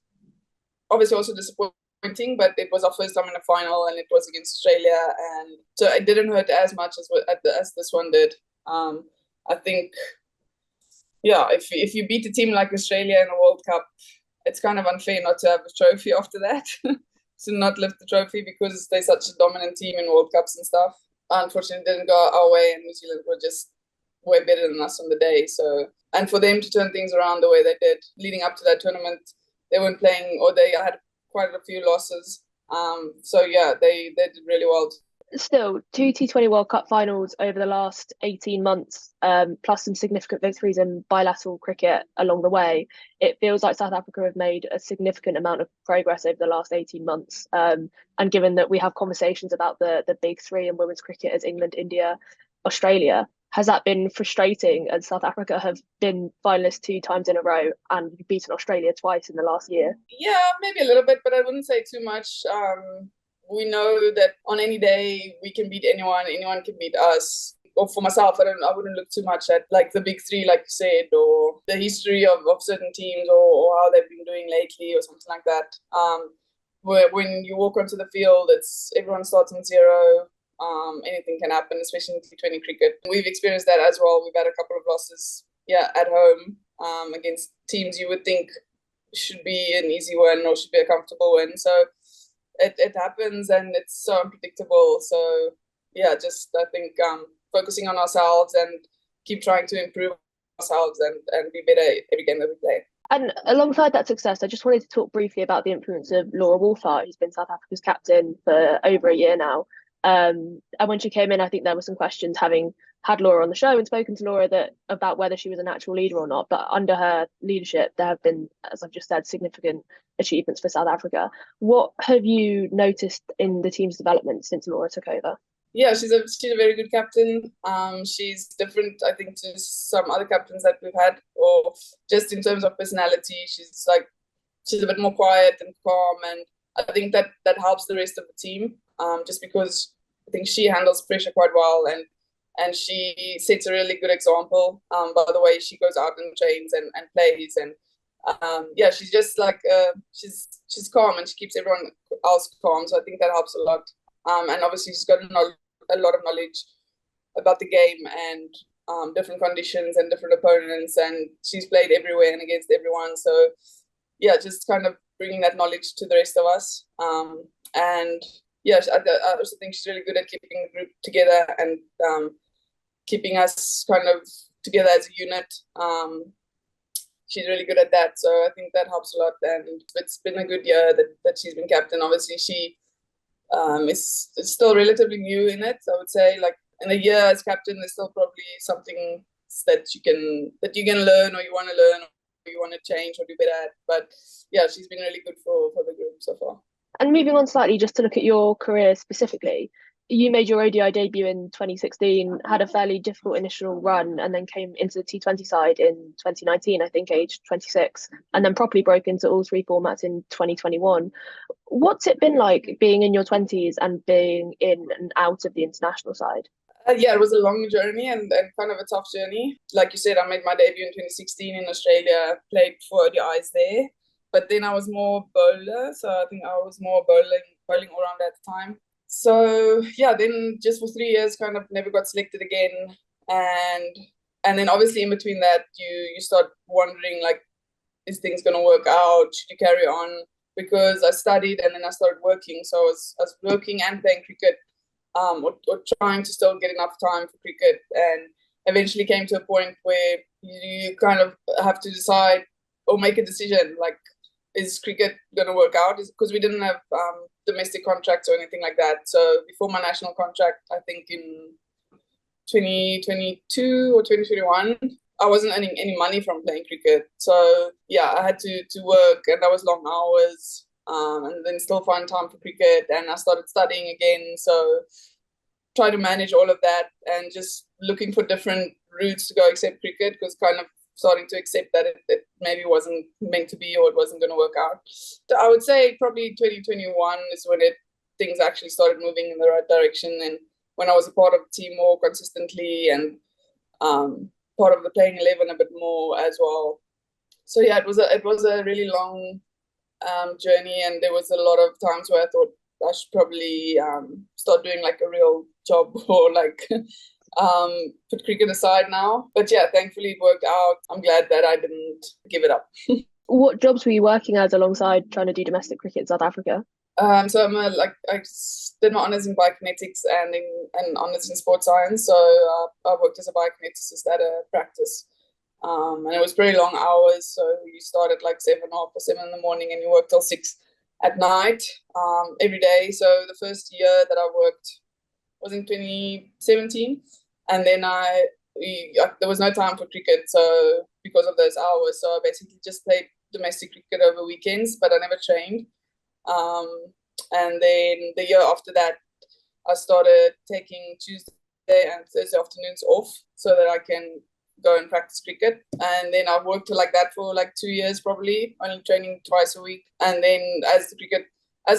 obviously also disappointing, but it was our first time in a final, and it was against Australia, and so it didn't hurt as much as this one did. I think, yeah, if you beat a team like Australia in a World Cup, it's kind of unfair not to have a trophy after that, to not lift the trophy, because they're such a dominant team in World Cups and stuff. Unfortunately, it didn't go our way, and New Zealand were just way better than us on the day. So, and for them to turn things around the way they did leading up to that tournament, they weren't playing, or they had quite a few losses. So yeah, they did really well. Still, 2 T20 World Cup finals over the last 18 months, plus some significant victories in bilateral cricket along the way. It feels like South Africa have made a significant amount of progress over the last 18 months. And given that we have conversations about the big three in women's cricket as England, India, Australia, has that been frustrating, as South Africa have been finalists 2 times in a row and beaten Australia twice in the last year? Yeah, maybe a little bit, but I wouldn't say too much. We know that on any day we can beat anyone can beat us. Or for myself, I wouldn't look too much at like the big three, like you said, or the history of certain teams, or how they've been doing lately, or something like that. Where when you walk onto the field, everyone starts on zero. Anything can happen, especially in T20 cricket. We've experienced that as well. We've had a couple of losses, at home, against teams you would think should be an easy win or should be a comfortable win. So it happens, and it's so unpredictable. So yeah, just I think focusing on ourselves and keep trying to improve ourselves and be better every game that we play. And alongside that success, I just wanted to talk briefly about the influence of Laura Wolfhard, who's been South Africa's captain for over a year now. And when she came in, I think there were some questions, having had Laura on the show and spoken to Laura, about whether she was a natural leader or not. But under her leadership, there have been, as I've just said, significant achievements for South Africa. What have you noticed in the team's development since Laura took over? Yeah, she's a very good captain. She's different, I think, to some other captains that we've had, or just in terms of personality. She's a bit more quiet and calm, and I think that helps the rest of the team. Just because I think she handles pressure quite well, and she sets a really good example by the way she goes out and trains and plays, and she's just she's calm, and she keeps everyone else calm. So I think that helps a lot. And obviously she's got a lot of knowledge about the game and different conditions and different opponents, and she's played everywhere and against everyone. So yeah, just kind of bringing that knowledge to the rest of us. And yeah, I also think she's really good at keeping the group together and keeping us kind of together as a unit. She's really good at that, so I think that helps a lot. And it's been a good year that she's been captain. Obviously, she is still relatively new in it. I would say, like in a year as captain, there's still probably something that you can learn, or you want to learn, or you want to change or do better at. But yeah, she's been really good for the group so far. And moving on slightly, just to look at your career specifically, you made your ODI debut in 2016, had a fairly difficult initial run, and then came into the T20 side in 2019, I think, aged 26, and then properly broke into all 3 formats in 2021. What's it been like being in your 20s and being in and out of the international side? Yeah, it was a long journey and kind of a tough journey. Like you said, I made my debut in 2016 in Australia, played for ODIs there. But then I was more bowler, so I think I was more bowling all around at the time. So yeah, then just for 3 years, kind of never got selected again, and then obviously in between that, you start wondering, like, is things going to work out? Should you carry on? Because I studied and then I started working. So I was working and playing cricket, or trying to still get enough time for cricket, and eventually came to a point where you kind of have to decide or make a decision, like, is cricket going to work out? Because we didn't have domestic contracts or anything like that. So before my national contract, I think in 2022 or 2021, I wasn't earning any money from playing cricket. So yeah, I had to work, and that was long hours, and then still find time for cricket. And I started studying again. So try to manage all of that and just looking for different routes to go except cricket, because kind of starting to accept that it maybe wasn't meant to be, or it wasn't going to work out. So I would say probably 2021 is when things actually started moving in the right direction, and when I was a part of the team more consistently, and part of the playing 11 a bit more as well. So yeah, it was a really long journey, and there was a lot of times where I thought I should probably start doing like a real job, or like put cricket aside now. But yeah, thankfully it worked out. I'm glad that I didn't give it up. What jobs were you working as alongside trying to do domestic cricket in South Africa? So I did my honours in biokinetics and honours in sports science. So I worked as a biokineticist at a practice. And it was pretty long hours. So you start at like 7 or 7 in the morning, and you work till 6 at night, every day. So the first year that I worked was in 2017, and then there was no time for cricket, so because of those hours. So I basically just played domestic cricket over weekends, but I never trained. And then the year after that, I started taking Tuesday and Thursday afternoons off so that I can go and practice cricket. And then I worked like that for like 2 years, probably only training twice a week. And then as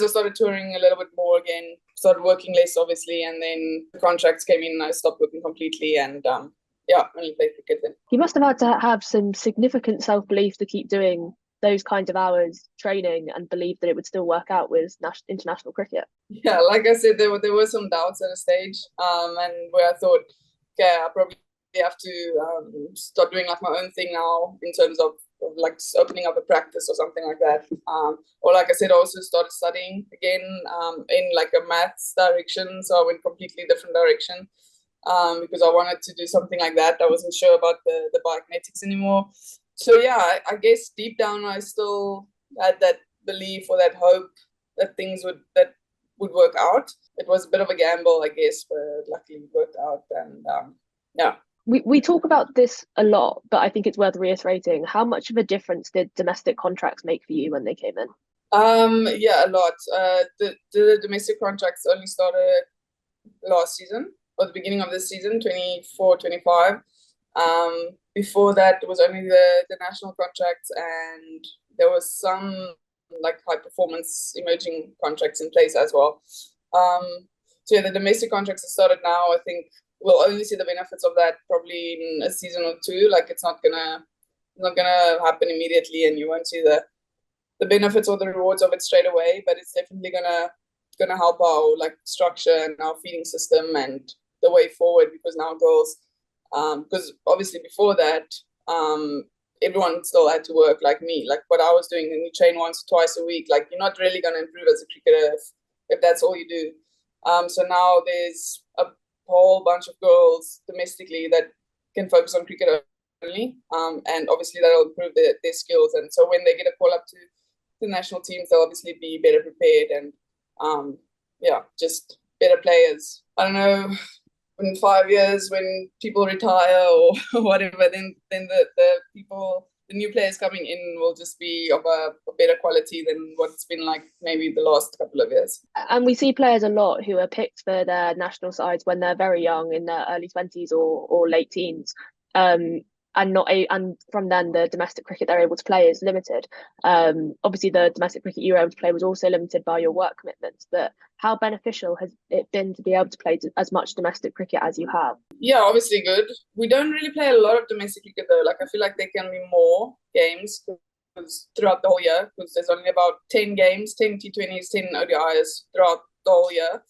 I started touring a little bit more again, started working less, obviously, and then the contracts came in and I stopped working completely, and only played cricket then. You must have had to have some significant self-belief to keep doing those kinds of hours training and believe that it would still work out with international cricket. Yeah, like I said, there were some doubts at a stage, and where I thought, okay, I probably have to start doing like my own thing now, in terms of like opening up a practice or something like that. Or like I said, I also started studying again in like a maths direction. So I went completely different direction because I wanted to do something like that. I wasn't sure about the biokinetics anymore. So yeah, I guess deep down I still had that belief or that hope that things would work out. It was a bit of a gamble, I guess, but luckily it worked out. And yeah. We talk about this a lot, but I think it's worth reiterating. How much of a difference did domestic contracts make for you when they came in? Yeah, a lot. The domestic contracts only started last season, or the beginning of this season, 24-25. Before that, it was only the national contracts, and there was some like high performance emerging contracts in place as well. So yeah, the domestic contracts that started now, I think we'll only see the benefits of that probably in a season or two. Like it's not gonna happen immediately, and you won't see the benefits or the rewards of it straight away. But it's definitely gonna help our like structure and our feeding system and the way forward, because now girls, because obviously before that, everyone still had to work like me, like what I was doing, and you train once or twice a week. Like you're not really gonna improve as a cricketer if that's all you do. So now there's a whole bunch of girls domestically that can focus on cricket only, and obviously that'll improve their skills. And so when they get a call up to the national teams, they'll obviously be better prepared and just better players. I don't know, in 5 years when people retire or whatever, then the new players coming in will just be of a better quality than what it's been like maybe the last couple of years. And we see players a lot who are picked for their national sides when they're very young, in their early 20s or late teens. And from then the domestic cricket they're able to play is limited. Obviously the domestic cricket you were able to play was also limited by your work commitments, but how beneficial has it been to be able to play as much domestic cricket as you have? Yeah, obviously good. We don't really play a lot of domestic cricket though. Like I feel like there can be more games throughout the whole year, because there's only about 10 games, 10 T20s, 10 ODIs throughout the whole year.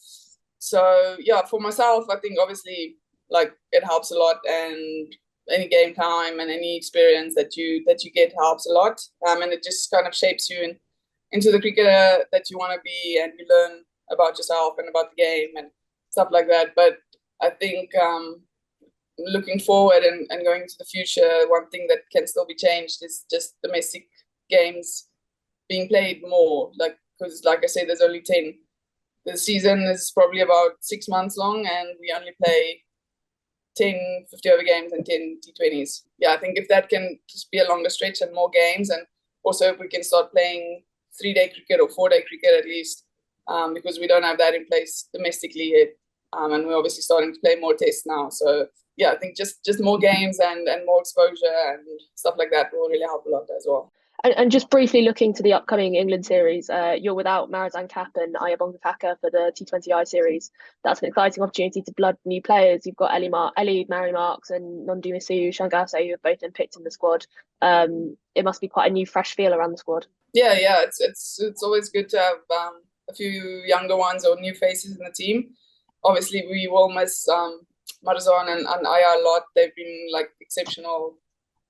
So yeah, for myself, I think obviously like it helps a lot, and any game time and any experience that you get helps a lot, and it just kind of shapes you into the cricketer that you want to be, and you learn about yourself and about the game and stuff like that. But I think looking forward and going into the future, one thing that can still be changed is just domestic games being played more, because like I say, there's only 10. The season is probably about 6 months long, and we only play 10 50 over games and 10 T20s. Yeah, I think if that can just be a longer stretch and more games, and also if we can start playing 3-day cricket or 4-day cricket at least, because we don't have that in place domestically yet, and we're obviously starting to play more tests now. So yeah, I think just more games and more exposure and stuff like that will really help a lot as well. And just briefly looking to the upcoming England series, you're without Marizanne Kapp and Ayabonga Kaka for the T20I series. That's an exciting opportunity to blood new players. You've got Ellie Mary Marks and Nondumisu Shangase, who have both been picked in the squad. It must be quite a new, fresh feel around the squad. Yeah, it's always good to have a few younger ones or new faces in the team. Obviously, we will miss Marizanne and Aya a lot. They've been exceptional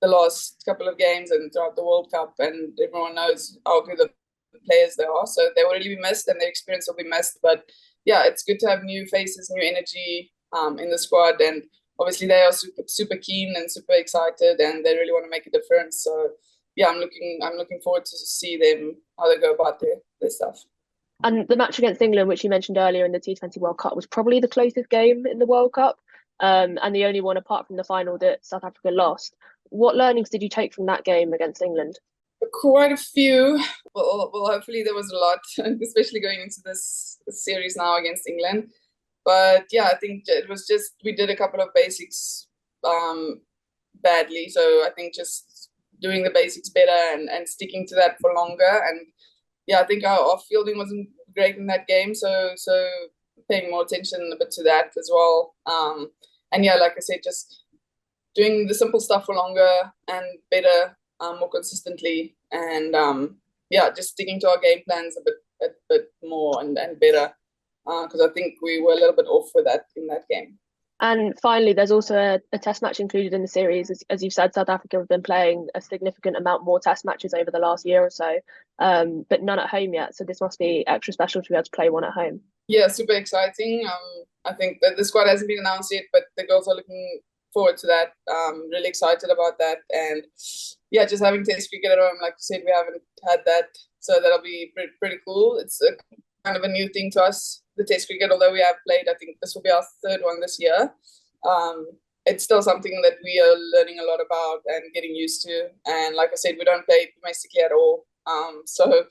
the last couple of games and throughout the World Cup, and everyone knows how good the players they are. So they will really be missed, and their experience will be missed. But yeah, it's good to have new faces, new energy in the squad, and obviously they are super keen and super excited, and they really want to make a difference. So yeah, I'm looking forward to see them, how they go about their stuff. And the match against England, which you mentioned earlier in the T20 World Cup, was probably the closest game in the World Cup, and the only one apart from the final that South Africa lost. What learnings did you take from that game against England? Quite a few. Well, hopefully there was a lot, especially going into this series now against England. But yeah, I think it was just, we did a couple of basics badly. So I think just doing the basics better and sticking to that for longer. And yeah, I think our fielding wasn't great in that game. So paying more attention a bit to that as well. And yeah, like I said, just doing the simple stuff for longer and better, more consistently, and just sticking to our game plans a bit more and better, because I think we were a little bit off with that in that game. And finally, there's also a test match included in the series. As you've said, South Africa have been playing a significant amount more test matches over the last year or so, but none at home yet. So this must be extra special to be able to play one at home. Yeah, super exciting. I think that the squad hasn't been announced yet, but the girls are looking forward to that. Really excited about that, and yeah, just having test cricket at home, like you said, we haven't had that, so that'll be pretty cool. It's a kind of a new thing to us, the test cricket, although we have played, I think this will be our third one this year. It's still something that we are learning a lot about and getting used to, and like I said, we don't play domestically at all, so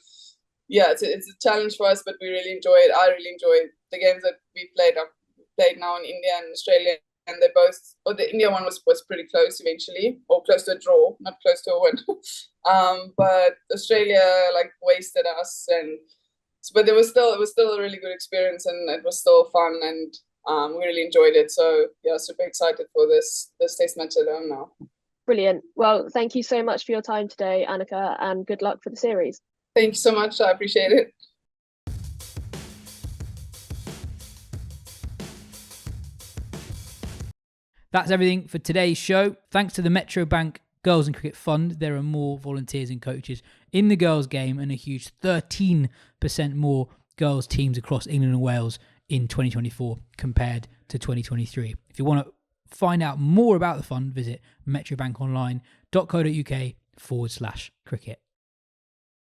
yeah, it's a challenge for us, but we really enjoy it. I really enjoy it. The games that we played, I've played now in India and Australia, and they both, the India one was pretty close eventually, or close to a draw, not close to a win. But Australia wasted us, but it was still a really good experience, and it was still fun, and we really enjoyed it. So yeah, super excited for this test match at home now. Brilliant. Well, thank you so much for your time today, Anneke, and good luck for the series. Thank you so much. I appreciate it. That's everything for today's show. Thanks to the Metro Bank Girls and Cricket Fund, there are more volunteers and coaches in the girls' game, and a huge 13% more girls' teams across England and Wales in 2024 compared to 2023. If you want to find out more about the fund, visit metrobankonline.co.uk/cricket.